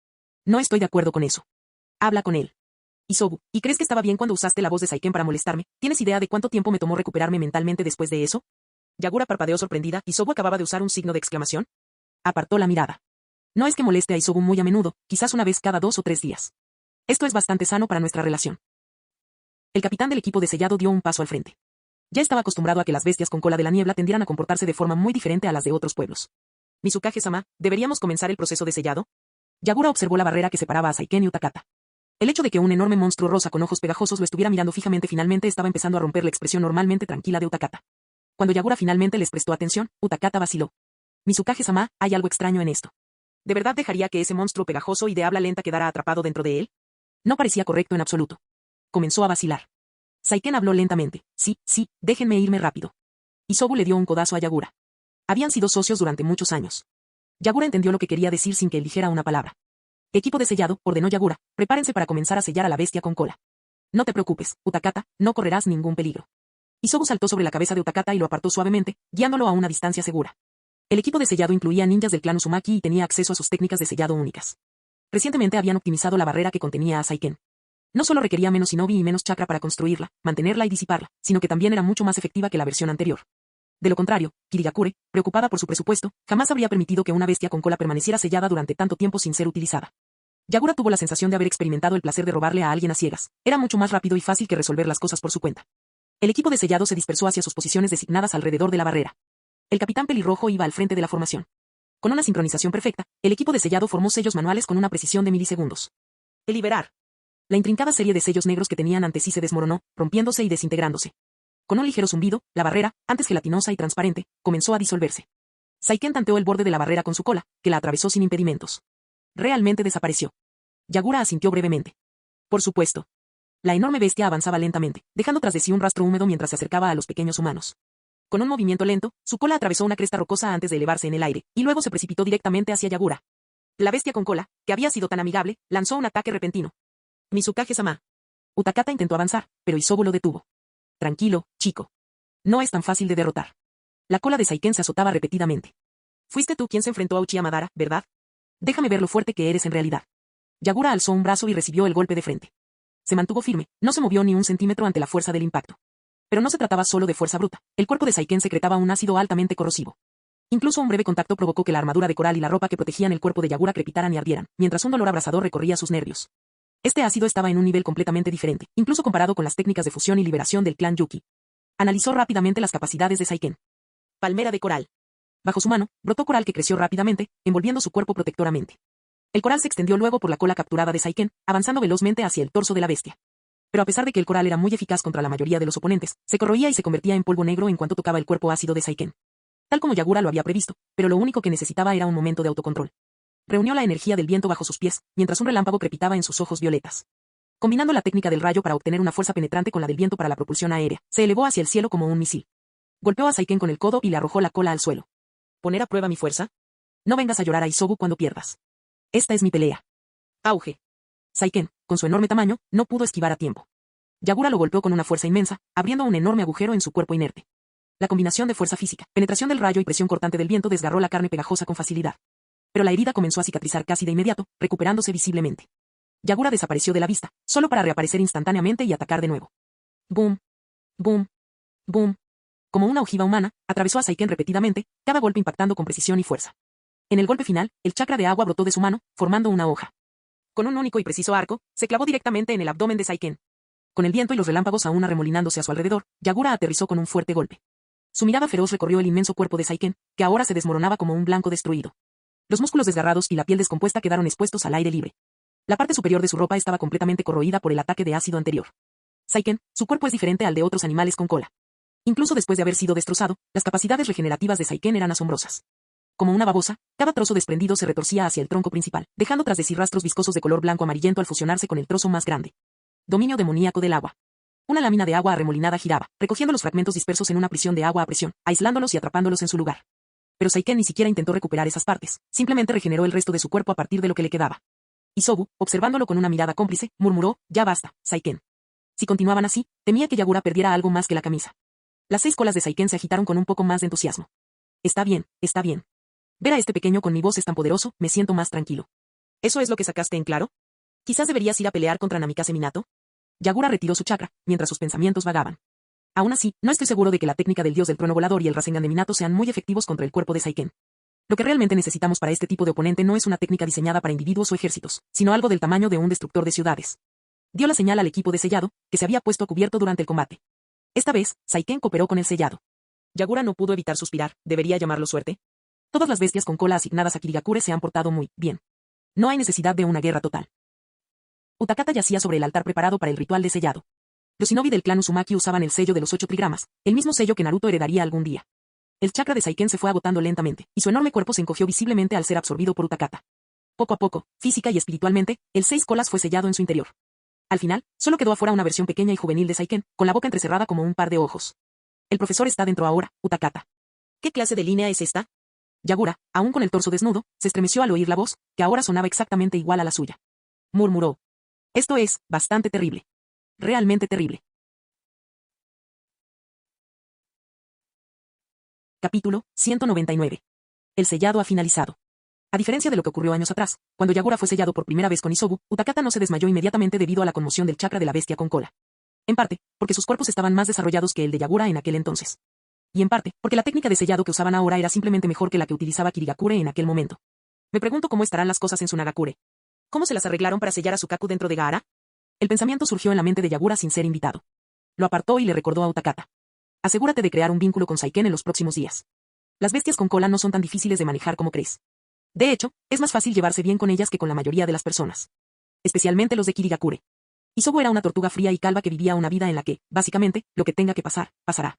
Speaker 2: No estoy de acuerdo con eso. Habla con él. Isobu, ¿y crees que estaba bien cuando usaste la voz de Saiken para molestarme? ¿Tienes idea de cuánto tiempo me tomó recuperarme mentalmente después de eso? Yagura parpadeó sorprendida, Isobu acababa de usar un signo de exclamación. Apartó la mirada. No es que moleste a Isobu muy a menudo, quizás una vez cada 2 o 3 días. Esto es bastante sano para nuestra relación. El capitán del equipo de sellado dio un paso al frente. Ya estaba acostumbrado a que las bestias con cola de la niebla tendieran a comportarse de forma muy diferente a las de otros pueblos. Mizukage-sama, ¿deberíamos comenzar el proceso de sellado? Yagura observó la barrera que separaba a Saiken y Utakata. El hecho de que un enorme monstruo rosa con ojos pegajosos lo estuviera mirando fijamente finalmente estaba empezando a romper la expresión normalmente tranquila de Utakata. Cuando Yagura finalmente les prestó atención, Utakata vaciló. Mizukage-sama, hay algo extraño en esto. ¿De verdad dejaría que ese monstruo pegajoso y de habla lenta quedara atrapado dentro de él? No parecía correcto en absoluto. Comenzó a vacilar. Saiken habló lentamente. Sí, déjenme irme rápido. Isobu le dio un codazo a Yagura. Habían sido socios durante muchos años. Yagura entendió lo que quería decir sin que él dijera una palabra. Equipo de sellado, ordenó Yagura, prepárense para comenzar a sellar a la bestia con cola. No te preocupes, Utakata, no correrás ningún peligro. Isobu saltó sobre la cabeza de Utakata y lo apartó suavemente, guiándolo a una distancia segura. El equipo de sellado incluía ninjas del clan Uzumaki y tenía acceso a sus técnicas de sellado únicas. Recientemente habían optimizado la barrera que contenía a Saiken. No solo requería menos shinobi y menos chakra para construirla, mantenerla y disiparla, sino que también era mucho más efectiva que la versión anterior. De lo contrario, Kirigakure, preocupada por su presupuesto, jamás habría permitido que una bestia con cola permaneciera sellada durante tanto tiempo sin ser utilizada. Yagura tuvo la sensación de haber experimentado el placer de robarle a alguien a ciegas. Era mucho más rápido y fácil que resolver las cosas por su cuenta. El equipo de sellado se dispersó hacia sus posiciones designadas alrededor de la barrera. El capitán pelirrojo iba al frente de la formación. Con una sincronización perfecta, el equipo de sellado formó sellos manuales con una precisión de milisegundos. Liberar. La intrincada serie de sellos negros que tenían ante sí se desmoronó, rompiéndose y desintegrándose. Con un ligero zumbido, la barrera, antes gelatinosa y transparente, comenzó a disolverse. Saiken tanteó el borde de la barrera con su cola, que la atravesó sin impedimentos. Realmente desapareció. Yagura asintió brevemente. Por supuesto. La enorme bestia avanzaba lentamente, dejando tras de sí un rastro húmedo mientras se acercaba a los pequeños humanos. Con un movimiento lento, su cola atravesó una cresta rocosa antes de elevarse en el aire, y luego se precipitó directamente hacia Yagura. La bestia con cola, que había sido tan amigable, lanzó un ataque repentino. Mizukage-sama. Utakata intentó avanzar, pero Isobu lo detuvo. Tranquilo, chico. No es tan fácil de derrotar. La cola de Saiken se azotaba repetidamente. Fuiste tú quien se enfrentó a Uchiha Madara, ¿verdad? Déjame ver lo fuerte que eres en realidad. Yagura alzó un brazo y recibió el golpe de frente. Se mantuvo firme, no se movió ni un centímetro ante la fuerza del impacto. Pero no se trataba solo de fuerza bruta, el cuerpo de Saiken secretaba un ácido altamente corrosivo. Incluso un breve contacto provocó que la armadura de coral y la ropa que protegían el cuerpo de Yagura crepitaran y ardieran, mientras un dolor abrasador recorría sus nervios. Este ácido estaba en un nivel completamente diferente, incluso comparado con las técnicas de fusión y liberación del clan Yuki. Analizó rápidamente las capacidades de Saiken. Palmera de coral. Bajo su mano, brotó coral que creció rápidamente, envolviendo su cuerpo protectoramente. El coral se extendió luego por la cola capturada de Saiken, avanzando velozmente hacia el torso de la bestia. Pero a pesar de que el coral era muy eficaz contra la mayoría de los oponentes, se corroía y se convertía en polvo negro en cuanto tocaba el cuerpo ácido de Saiken. Tal como Yagura lo había previsto, pero lo único que necesitaba era un momento de autocontrol. Reunió la energía del viento bajo sus pies, mientras un relámpago crepitaba en sus ojos violetas. Combinando la técnica del rayo para obtener una fuerza penetrante con la del viento para la propulsión aérea, se elevó hacia el cielo como un misil. Golpeó a Saiken con el codo y le arrojó la cola al suelo. ¿Poner a prueba mi fuerza? No vengas a llorar a Isobu cuando pierdas. Esta es mi pelea. Auge. Saiken, con su enorme tamaño, no pudo esquivar a tiempo. Yagura lo golpeó con una fuerza inmensa, abriendo un enorme agujero en su cuerpo inerte. La combinación de fuerza física, penetración del rayo y presión cortante del viento desgarró la carne pegajosa con facilidad. Pero la herida comenzó a cicatrizar casi de inmediato, recuperándose visiblemente. Yagura desapareció de la vista, solo para reaparecer instantáneamente y atacar de nuevo. Boom. Boom. Boom. Como una ojiva humana, atravesó a Saiken repetidamente, cada golpe impactando con precisión y fuerza. En el golpe final, el chakra de agua brotó de su mano, formando una hoja. Con un único y preciso arco, se clavó directamente en el abdomen de Saiken. Con el viento y los relámpagos aún arremolinándose a su alrededor, Yagura aterrizó con un fuerte golpe. Su mirada feroz recorrió el inmenso cuerpo de Saiken, que ahora se desmoronaba como un blanco destruido. Los músculos desgarrados y la piel descompuesta quedaron expuestos al aire libre. La parte superior de su ropa estaba completamente corroída por el ataque de ácido anterior. Saiken, su cuerpo es diferente al de otros animales con cola. Incluso después de haber sido destrozado, las capacidades regenerativas de Saiken eran asombrosas. Como una babosa, cada trozo desprendido se retorcía hacia el tronco principal, dejando tras de sí rastros viscosos de color blanco amarillento al fusionarse con el trozo más grande. Dominio demoníaco del agua. Una lámina de agua arremolinada giraba, recogiendo los fragmentos dispersos en una prisión de agua a presión, aislándolos y atrapándolos en su lugar. Pero Saiken ni siquiera intentó recuperar esas partes, simplemente regeneró el resto de su cuerpo a partir de lo que le quedaba. Isobu, observándolo con una mirada cómplice, murmuró, ya basta, Saiken. Si continuaban así, temía que Yagura perdiera algo más que la camisa. Las 6 colas de Saiken se agitaron con un poco más de entusiasmo. Está bien, está bien. Ver a este pequeño con mi voz es tan poderoso, me siento más tranquilo. ¿Eso es lo que sacaste en claro? ¿Quizás deberías ir a pelear contra Namikaze Minato? Yagura retiró su chakra, mientras sus pensamientos vagaban. Aún así, no estoy seguro de que la técnica del dios del trueno volador y el Rasengan de Minato sean muy efectivos contra el cuerpo de Saiken. Lo que realmente necesitamos para este tipo de oponente no es una técnica diseñada para individuos o ejércitos, sino algo del tamaño de un destructor de ciudades. Dio la señal al equipo de sellado, que se había puesto a cubierto durante el combate. Esta vez, Saiken cooperó con el sellado. Yagura no pudo evitar suspirar, ¿debería llamarlo suerte? Todas las bestias con cola asignadas a Kirigakure se han portado muy bien. No hay necesidad de una guerra total. Utakata yacía sobre el altar preparado para el ritual de sellado. Los shinobi del clan Uzumaki usaban el sello de los 8 trigramas, el mismo sello que Naruto heredaría algún día. El chakra de Saiken se fue agotando lentamente, y su enorme cuerpo se encogió visiblemente al ser absorbido por Utakata. Poco a poco, física y espiritualmente, el 6 colas fue sellado en su interior. Al final, solo quedó afuera una versión pequeña y juvenil de Saiken, con la boca entrecerrada como un par de ojos. El profesor está dentro ahora, Utakata. ¿Qué clase de línea es esta? Yagura, aún con el torso desnudo, se estremeció al oír la voz, que ahora sonaba exactamente igual a la suya. Murmuró. Esto es, bastante terrible. Realmente terrible. Capítulo 199. El sellado ha finalizado. A diferencia de lo que ocurrió años atrás, cuando Yagura fue sellado por primera vez con Isobu, Utakata no se desmayó inmediatamente debido a la conmoción del chakra de la bestia con cola. En parte, porque sus cuerpos estaban más desarrollados que el de Yagura en aquel entonces. Y en parte, porque la técnica de sellado que usaban ahora era simplemente mejor que la que utilizaba Kirigakure en aquel momento. Me pregunto cómo estarán las cosas en su Nagakure. ¿Cómo se las arreglaron para sellar a Sukaku dentro de Gaara? El pensamiento surgió en la mente de Yagura sin ser invitado. Lo apartó y le recordó a Utakata. Asegúrate de crear un vínculo con Saiken en los próximos días. Las bestias con cola no son tan difíciles de manejar como crees. De hecho, es más fácil llevarse bien con ellas que con la mayoría de las personas. Especialmente los de Kirigakure. Isobu era una tortuga fría y calva que vivía una vida en la que, básicamente, lo que tenga que pasar, pasará.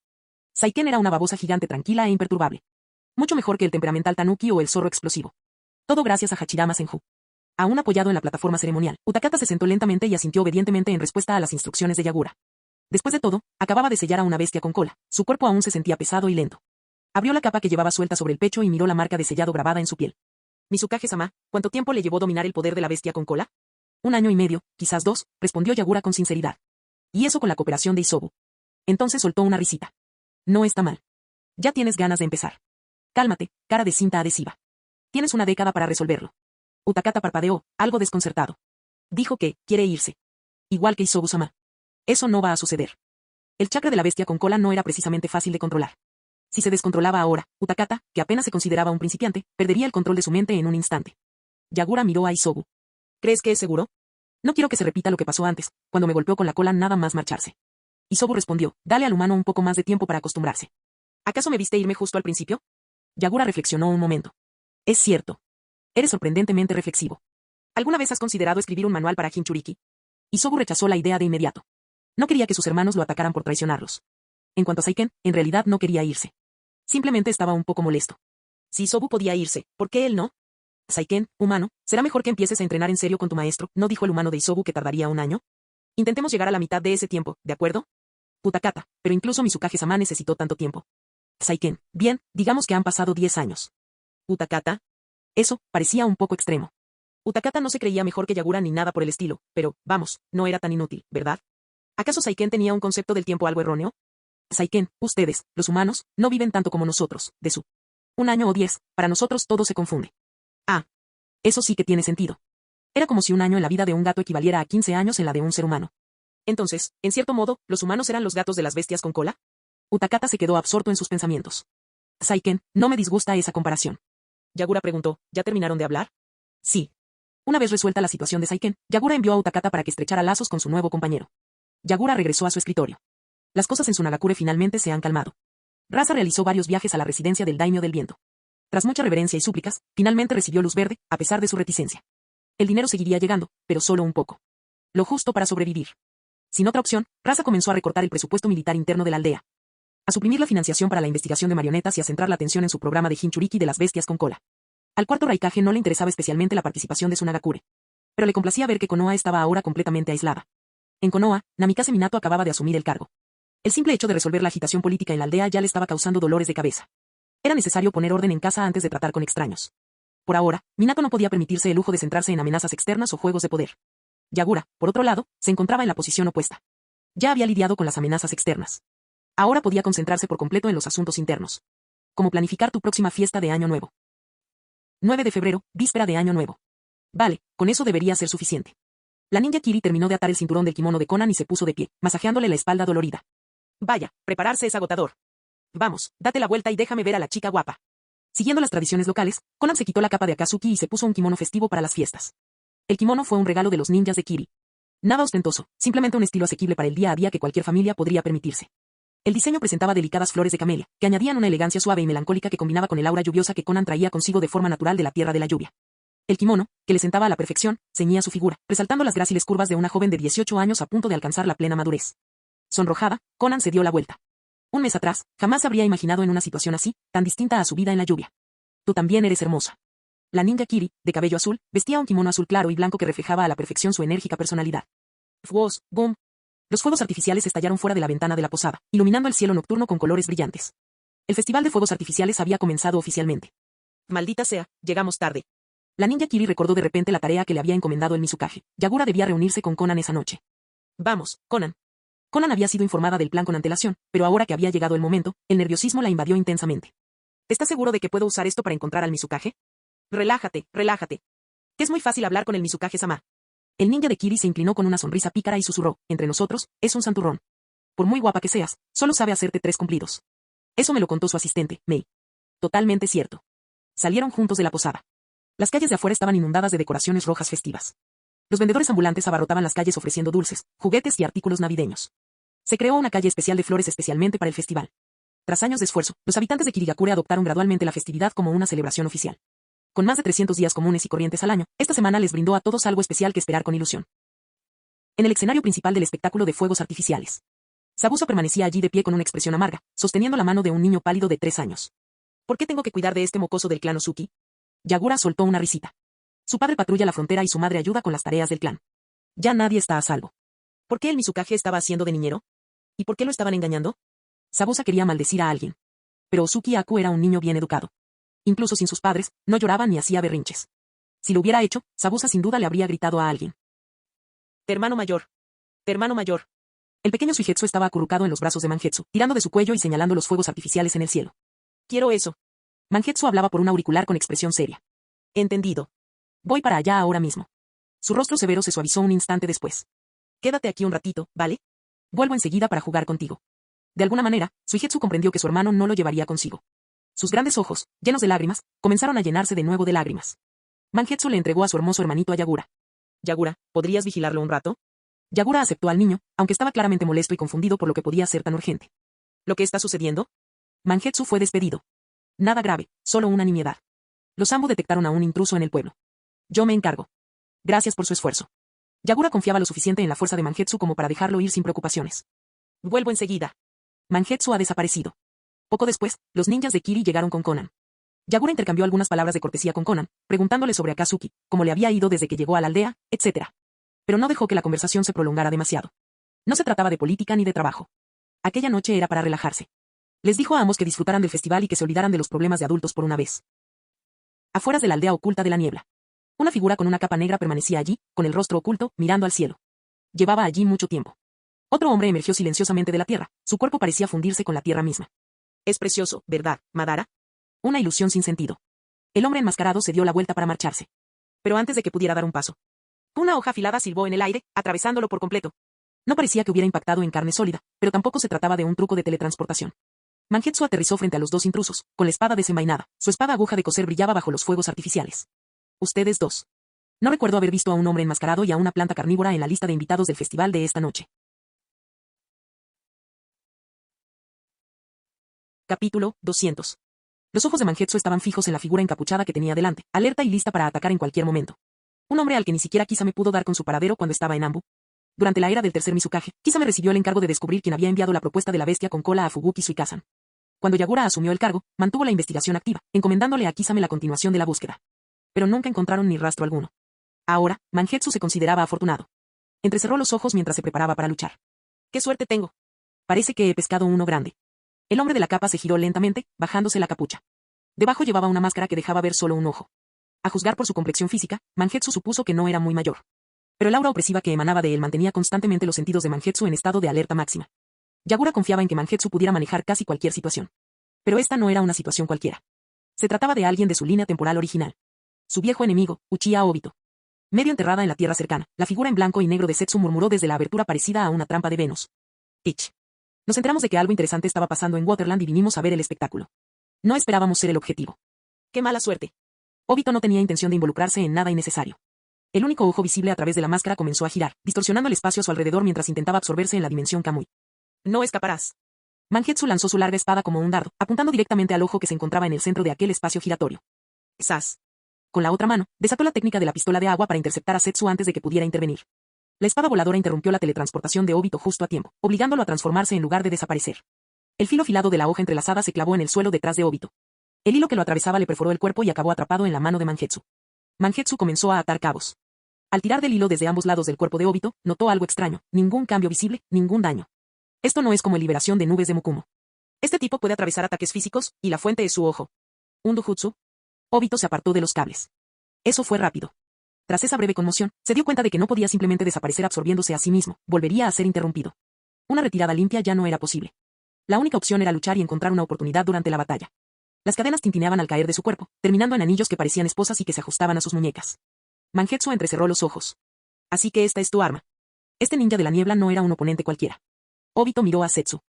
Speaker 2: Saiken era una babosa gigante tranquila e imperturbable. Mucho mejor que el temperamental Tanuki o el zorro explosivo. Todo gracias a Hachirama Senju. Aún apoyado en la plataforma ceremonial, Utakata se sentó lentamente y asintió obedientemente en respuesta a las instrucciones de Yagura. Después de todo, acababa de sellar a una bestia con cola, su cuerpo aún se sentía pesado y lento. Abrió la capa que llevaba suelta sobre el pecho y miró la marca de sellado grabada en su piel. Mizukage-sama, ¿cuánto tiempo le llevó dominar el poder de la bestia con cola? 1 año y medio, quizás 2, respondió Yagura con sinceridad. Y eso con la cooperación de Isobu. Entonces soltó una risita. No está mal. Ya tienes ganas de empezar. Cálmate, cara de cinta adhesiva. Tienes 1 década para resolverlo. Utakata parpadeó, algo desconcertado. Dijo que, quiere irse. Igual que Isobu-sama. Eso no va a suceder. El chakra de la bestia con cola no era precisamente fácil de controlar. Si se descontrolaba ahora, Utakata, que apenas se consideraba un principiante, perdería el control de su mente en un instante. Yagura miró a Isobu. ¿Crees que es seguro? No quiero que se repita lo que pasó antes, cuando me golpeó con la cola nada más marcharse. Isobu respondió, dale al humano un poco más de tiempo para acostumbrarse. ¿Acaso me viste irme justo al principio? Yagura reflexionó un momento. Es cierto. Eres sorprendentemente reflexivo. ¿Alguna vez has considerado escribir un manual para Jinchuriki? Isobu rechazó la idea de inmediato. No quería que sus hermanos lo atacaran por traicionarlos. En cuanto a Saiken, en realidad no quería irse. Simplemente estaba un poco molesto. Si Isobu podía irse, ¿por qué él no? Saiken, humano, será mejor que empieces a entrenar en serio con tu maestro, ¿no dijo el humano de Isobu que tardaría 1 año? Intentemos llegar a la mitad de ese tiempo, ¿de acuerdo? Utakata, pero incluso Mizukage-sama necesitó tanto tiempo. Saiken, bien, digamos que han pasado 10 años. Utakata. Eso, parecía un poco extremo. Utakata no se creía mejor que Yagura ni nada por el estilo, pero, vamos, no era tan inútil, ¿verdad? ¿Acaso Saiken tenía un concepto del tiempo algo erróneo? Saiken, ustedes, los humanos, no viven tanto como nosotros, de su 1 año o 10, para nosotros todo se confunde. Ah. Eso sí que tiene sentido. Era como si 1 año en la vida de un gato equivaliera a 15 años en la de un ser humano. Entonces, en cierto modo, ¿los humanos eran los gatos de las bestias con cola? Utakata se quedó absorto en sus pensamientos. Saiken, no me disgusta esa comparación. Yagura preguntó, ¿ya terminaron de hablar? Sí. Una vez resuelta la situación de Saiken, Yagura envió a Utakata para que estrechara lazos con su nuevo compañero. Yagura regresó a su escritorio. Las cosas en su Nagakure finalmente se han calmado. Rasa realizó varios viajes a la residencia del Daimyo del Viento. Tras mucha reverencia y súplicas, finalmente recibió luz verde, a pesar de su reticencia. El dinero seguiría llegando, pero solo un poco. Lo justo para sobrevivir. Sin otra opción, Rasa comenzó a recortar el presupuesto militar interno de la aldea. a suprimir la financiación para la investigación de marionetas y a centrar la atención en su programa de Jinchuriki de las bestias con cola. Al cuarto Raikage no le interesaba especialmente la participación de Tsunagakure, pero le complacía ver que Konoha estaba ahora completamente aislada. En Konoha, Namikaze Minato acababa de asumir el cargo. El simple hecho de resolver la agitación política en la aldea ya le estaba causando dolores de cabeza. Era necesario poner orden en casa antes de tratar con extraños. Por ahora, Minato no podía permitirse el lujo de centrarse en amenazas externas o juegos de poder. Yagura, por otro lado, se encontraba en la posición opuesta. Ya había lidiado con las amenazas externas. Ahora podía concentrarse por completo en los asuntos internos. Como planificar tu próxima fiesta de Año Nuevo. 9 de febrero, víspera de Año Nuevo. Vale, con eso debería ser suficiente. La ninja Kiri terminó de atar el cinturón del kimono de Conan y se puso de pie, masajeándole la espalda dolorida. Vaya, prepararse es agotador. Vamos, date la vuelta y déjame ver a la chica guapa. Siguiendo las tradiciones locales, Conan se quitó la capa de Akatsuki y se puso un kimono festivo para las fiestas. El kimono fue un regalo de los ninjas de Kiri. Nada ostentoso, simplemente un estilo asequible para el día a día que cualquier familia podría permitirse. El diseño presentaba delicadas flores de camelia, que añadían una elegancia suave y melancólica que combinaba con el aura lluviosa que Conan traía consigo de forma natural de la tierra de la lluvia. El kimono, que le sentaba a la perfección, ceñía su figura, resaltando las gráciles curvas de una joven de 18 años a punto de alcanzar la plena madurez. Sonrojada, Conan se dio la vuelta. Un mes atrás, jamás se habría imaginado en una situación así, tan distinta a su vida en la lluvia. Tú también eres hermosa. La ninja Kiri, de cabello azul, vestía un kimono azul claro y blanco que reflejaba a la perfección su enérgica personalidad. Fwoz, boom. Los fuegos artificiales estallaron fuera de la ventana de la posada, iluminando el cielo nocturno con colores brillantes. El festival de fuegos artificiales había comenzado oficialmente. Maldita sea, llegamos tarde. La ninja Kiri recordó de repente la tarea que le había encomendado el Mizukage. Yagura debía reunirse con Conan esa noche. Vamos, Conan. Conan había sido informada del plan con antelación, pero ahora que había llegado el momento, el nerviosismo la invadió intensamente. ¿Estás seguro de que puedo usar esto para encontrar al Mizukage? Relájate, relájate. Que es muy fácil hablar con el Mizukage-sama. El ninja de Kiri se inclinó con una sonrisa pícara y susurró, entre nosotros, es un santurrón. Por muy guapa que seas, solo sabe hacerte 3 cumplidos. Eso me lo contó su asistente, Mei. Totalmente cierto. Salieron juntos de la posada. Las calles de afuera estaban inundadas de decoraciones rojas festivas. Los vendedores ambulantes abarrotaban las calles ofreciendo dulces, juguetes y artículos navideños. Se creó una calle especial de flores especialmente para el festival. Tras años de esfuerzo, los habitantes de Kirigakure adoptaron gradualmente la festividad como una celebración oficial. Con más de 300 días comunes y corrientes al año, esta semana les brindó a todos algo especial que esperar con ilusión. En el escenario principal del espectáculo de fuegos artificiales, Zabuza permanecía allí de pie con una expresión amarga, sosteniendo la mano de un niño pálido de 3 años. ¿Por qué tengo que cuidar de este mocoso del clan Ozuki? Yagura soltó una risita. Su padre patrulla la frontera y su madre ayuda con las tareas del clan. Ya nadie está a salvo. ¿Por qué el Mizukage estaba haciendo de niñero? ¿Y por qué lo estaban engañando? Zabuza quería maldecir a alguien. Pero Ozuki Aku era un niño bien educado. Incluso sin sus padres, no lloraba ni hacía berrinches. Si lo hubiera hecho, Zabuza sin duda le habría gritado a alguien. Hermano mayor. Hermano mayor. El pequeño Suigetsu estaba acurrucado en los brazos de Mangetsu, tirando de su cuello y señalando los fuegos artificiales en el cielo. Quiero eso. Mangetsu hablaba por un auricular con expresión seria. Entendido. Voy para allá ahora mismo. Su rostro severo se suavizó un instante después. Quédate aquí un ratito, ¿vale? Vuelvo enseguida para jugar contigo. De alguna manera, Suigetsu comprendió que su hermano no lo llevaría consigo. Sus grandes ojos, llenos de lágrimas, comenzaron a llenarse de nuevo de lágrimas. Mangetsu le entregó a su hermoso hermanito a Yagura. Yagura, ¿podrías vigilarlo un rato? Yagura aceptó al niño, aunque estaba claramente molesto y confundido por lo que podía ser tan urgente. ¿Lo que está sucediendo? Mangetsu fue despedido. Nada grave, solo una nimiedad. Los Ambu detectaron a un intruso en el pueblo. Yo me encargo. Gracias por su esfuerzo. Yagura confiaba lo suficiente en la fuerza de Mangetsu como para dejarlo ir sin preocupaciones. Vuelvo enseguida. Mangetsu ha desaparecido. Poco después, los ninjas de Kiri llegaron con Conan. Yagura intercambió algunas palabras de cortesía con Conan, preguntándole sobre Akatsuki, cómo le había ido desde que llegó a la aldea, etc. Pero no dejó que la conversación se prolongara demasiado. No se trataba de política ni de trabajo. Aquella noche era para relajarse. Les dijo a ambos que disfrutaran del festival y que se olvidaran de los problemas de adultos por una vez. Afueras de la aldea oculta de la niebla. Una figura con una capa negra permanecía allí, con el rostro oculto, mirando al cielo. Llevaba allí mucho tiempo. Otro hombre emergió silenciosamente de la tierra, su cuerpo parecía fundirse con la tierra misma. Es precioso, ¿verdad, Madara? Una ilusión sin sentido. El hombre enmascarado se dio la vuelta para marcharse. Pero antes de que pudiera dar un paso, una hoja afilada silbó en el aire, atravesándolo por completo. No parecía que hubiera impactado en carne sólida, pero tampoco se trataba de un truco de teletransportación. Mangetsu aterrizó frente a los dos intrusos, con la espada desenvainada. Su espada aguja de coser brillaba bajo los fuegos artificiales. Ustedes dos. No recuerdo haber visto a un hombre enmascarado y a una planta carnívora en la lista de invitados del festival de esta noche. Capítulo 200. Los ojos de Mangetsu estaban fijos en la figura encapuchada que tenía delante, alerta y lista para atacar en cualquier momento. Un hombre al que ni siquiera Kisame pudo dar con su paradero cuando estaba en Ambu. Durante la era del tercer Mizukage, Kisame recibió el encargo de descubrir quién había enviado la propuesta de la bestia con cola a Fubuki Suikazan. Cuando Yagura asumió el cargo, mantuvo la investigación activa, encomendándole a Kisame la continuación de la búsqueda. Pero nunca encontraron ni rastro alguno. Ahora, Mangetsu se consideraba afortunado. Entrecerró los ojos mientras se preparaba para luchar. ¡Qué suerte tengo! Parece que he pescado uno grande. El hombre de la capa se giró lentamente, bajándose la capucha. Debajo llevaba una máscara que dejaba ver solo un ojo. A juzgar por su complexión física, Mangetsu supuso que no era muy mayor. Pero el aura opresiva que emanaba de él mantenía constantemente los sentidos de Mangetsu en estado de alerta máxima. Yagura confiaba en que Mangetsu pudiera manejar casi cualquier situación. Pero esta no era una situación cualquiera. Se trataba de alguien de su línea temporal original. Su viejo enemigo, Uchiha Obito. Medio enterrada en la tierra cercana, la figura en blanco y negro de Setsu murmuró desde la abertura parecida a una trampa de Venus. Teach. Nos enteramos de que algo interesante estaba pasando en Waterland y vinimos a ver el espectáculo. No esperábamos ser el objetivo. ¡Qué mala suerte! Obito no tenía intención de involucrarse en nada innecesario. El único ojo visible a través de la máscara comenzó a girar, distorsionando el espacio a su alrededor mientras intentaba absorberse en la dimensión Kamui. No escaparás. Mangetsu lanzó su larga espada como un dardo, apuntando directamente al ojo que se encontraba en el centro de aquel espacio giratorio. ¡Zas! Con la otra mano, desató la técnica de la pistola de agua para interceptar a Setsu antes de que pudiera intervenir. La espada voladora interrumpió la teletransportación de Obito justo a tiempo, obligándolo a transformarse en lugar de desaparecer. El filo afilado de la hoja entrelazada se clavó en el suelo detrás de Obito. El hilo que lo atravesaba le perforó el cuerpo y acabó atrapado en la mano de Mangetsu. Mangetsu comenzó a atar cabos. Al tirar del hilo desde ambos lados del cuerpo de Obito, notó algo extraño, ningún cambio visible, ningún daño. Esto no es como en Liberación de Nubes de Mukumo. Este tipo puede atravesar ataques físicos, y la fuente es su ojo. ¿Un dojutsu? Obito se apartó de los cables. Eso fue rápido. Tras esa breve conmoción, se dio cuenta de que no podía simplemente desaparecer absorbiéndose a sí mismo, volvería a ser interrumpido. Una retirada limpia ya no era posible. La única opción era luchar y encontrar una oportunidad durante la batalla. Las cadenas tintineaban al caer de su cuerpo, terminando en anillos que parecían esposas y que se ajustaban a sus muñecas. Mangetsu entrecerró los ojos. Así que esta es tu arma. Este ninja de la niebla no era un oponente cualquiera. Obito miró a Setsu.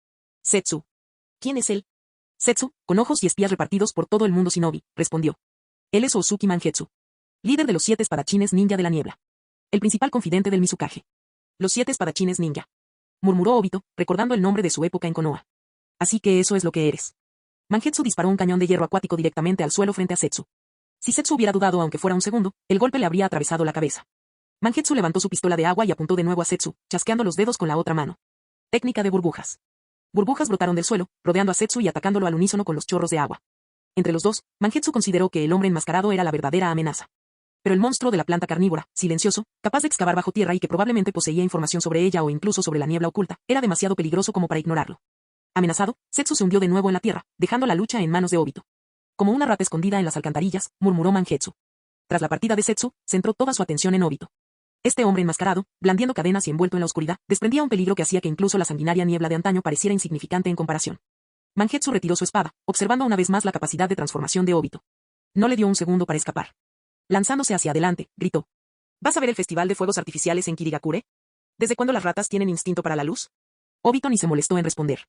Speaker 2: Setsu. ¿Quién es él? Setsu, con ojos y espías repartidos por todo el mundo shinobi, respondió. Él es Osuki Mangetsu. Líder de los 7 espadachines ninja de la niebla. El principal confidente del Mizukage. Los 7 espadachines ninja. Murmuró Obito, recordando el nombre de su época en Konoha. Así que eso es lo que eres. Mangetsu disparó un cañón de hierro acuático directamente al suelo frente a Setsu. Si Setsu hubiera dudado aunque fuera un segundo, el golpe le habría atravesado la cabeza. Mangetsu levantó su pistola de agua y apuntó de nuevo a Setsu, chasqueando los dedos con la otra mano. Técnica de burbujas. Burbujas brotaron del suelo, rodeando a Setsu y atacándolo al unísono con los chorros de agua. Entre los dos, Mangetsu consideró que el hombre enmascarado era la verdadera amenaza. Pero el monstruo de la planta carnívora, silencioso, capaz de excavar bajo tierra y que probablemente poseía información sobre ella o incluso sobre la niebla oculta, era demasiado peligroso como para ignorarlo. Amenazado, Setsu se hundió de nuevo en la tierra, dejando la lucha en manos de Obito. Como una rata escondida en las alcantarillas, murmuró Mangetsu. Tras la partida de Setsu, centró toda su atención en Obito. Este hombre enmascarado, blandiendo cadenas y envuelto en la oscuridad, desprendía un peligro que hacía que incluso la sanguinaria niebla de antaño pareciera insignificante en comparación. Mangetsu retiró su espada, observando una vez más la capacidad de transformación de Obito. No le dio un segundo para escapar. Lanzándose hacia adelante, gritó. ¿Vas a ver el festival de fuegos artificiales en Kirigakure? ¿Desde cuándo las ratas tienen instinto para la luz? Obito ni se molestó en responder.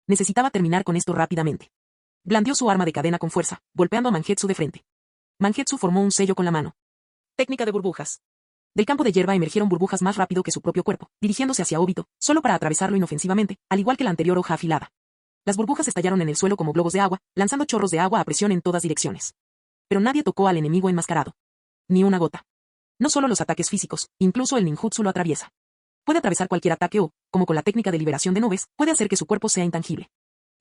Speaker 2: Necesitaba terminar con esto rápidamente. Blandió su arma de cadena con fuerza, golpeando a Mangetsu de frente. Mangetsu formó un sello con la mano. Técnica de burbujas. Del campo de hierba emergieron burbujas más rápido que su propio cuerpo, dirigiéndose hacia Obito, solo para atravesarlo inofensivamente, al igual que la anterior hoja afilada. Las burbujas estallaron en el suelo como globos de agua, lanzando chorros de agua a presión en todas direcciones. Pero nadie tocó al enemigo enmascarado. Ni una gota. No solo los ataques físicos, incluso el ninjutsu lo atraviesa. Puede atravesar cualquier ataque o, como con la técnica de liberación de nubes, puede hacer que su cuerpo sea intangible.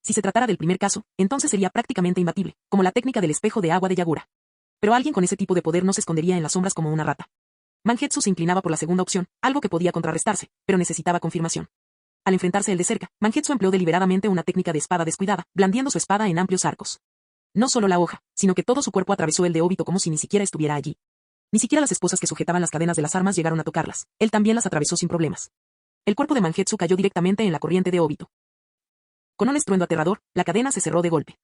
Speaker 2: Si se tratara del primer caso, entonces sería prácticamente imbatible, como la técnica del espejo de agua de Yagura. Pero alguien con ese tipo de poder no se escondería en las sombras como una rata. Mangetsu se inclinaba por la segunda opción, algo que podía contrarrestarse, pero necesitaba confirmación. Al enfrentarse él de cerca, Mangetsu empleó deliberadamente una técnica de espada descuidada, blandiendo su espada en amplios arcos. No solo la hoja, sino que todo su cuerpo atravesó el de Obito como si ni siquiera estuviera allí. Ni siquiera las esposas que sujetaban las cadenas de las armas llegaron a tocarlas, él también las atravesó sin problemas. El cuerpo de Mangetsu cayó directamente en la corriente de Obito. Con un estruendo aterrador, la cadena se cerró de golpe.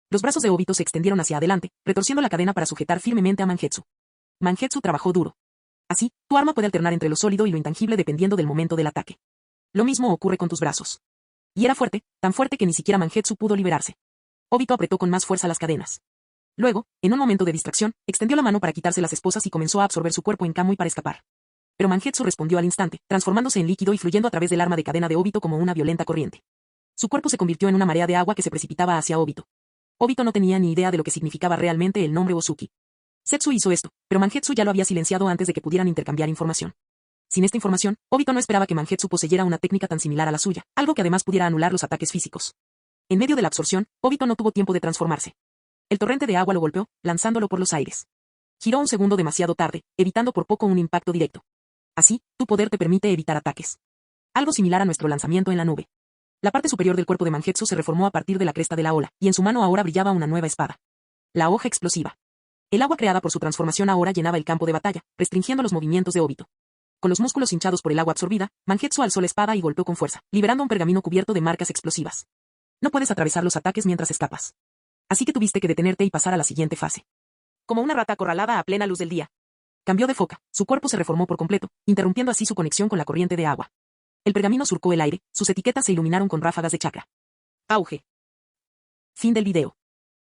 Speaker 2: Los brazos de Obito se extendieron hacia adelante, retorciendo la cadena para sujetar firmemente a Mangetsu. Mangetsu trabajó duro. Así, tu arma puede alternar entre lo sólido y lo intangible dependiendo del momento del ataque. Lo mismo ocurre con tus brazos. Y era fuerte, tan fuerte que ni siquiera Mangetsu pudo liberarse. Obito apretó con más fuerza las cadenas. Luego, en un momento de distracción, extendió la mano para quitarse las esposas y comenzó a absorber su cuerpo en Kamui para escapar. Pero Mangetsu respondió al instante, transformándose en líquido y fluyendo a través del arma de cadena de Obito como una violenta corriente. Su cuerpo se convirtió en una marea de agua que se precipitaba hacia Obito. Obito no tenía ni idea de lo que significaba realmente el nombre Osuki. Setsu hizo esto, pero Mangetsu ya lo había silenciado antes de que pudieran intercambiar información. Sin esta información, Obito no esperaba que Mangetsu poseyera una técnica tan similar a la suya, algo que además pudiera anular los ataques físicos. En medio de la absorción, Obito no tuvo tiempo de transformarse. El torrente de agua lo golpeó, lanzándolo por los aires. Giró un segundo demasiado tarde, evitando por poco un impacto directo. Así, tu poder te permite evitar ataques. Algo similar a nuestro lanzamiento en la nube. La parte superior del cuerpo de Mangetsu se reformó a partir de la cresta de la ola, y en su mano ahora brillaba una nueva espada. La hoja explosiva. El agua creada por su transformación ahora llenaba el campo de batalla, restringiendo los movimientos de Obito. Con los músculos hinchados por el agua absorbida, Mangetsu alzó la espada y golpeó con fuerza, liberando un pergamino cubierto de marcas explosivas. No puedes atravesar los ataques mientras escapas. Así que tuviste que detenerte y pasar a la siguiente fase. Como una rata acorralada a plena luz del día. Cambió de foca, su cuerpo se reformó por completo, interrumpiendo así su conexión con la corriente de agua. El pergamino surcó el aire, sus etiquetas se iluminaron con ráfagas de chakra. Auge. Fin del video.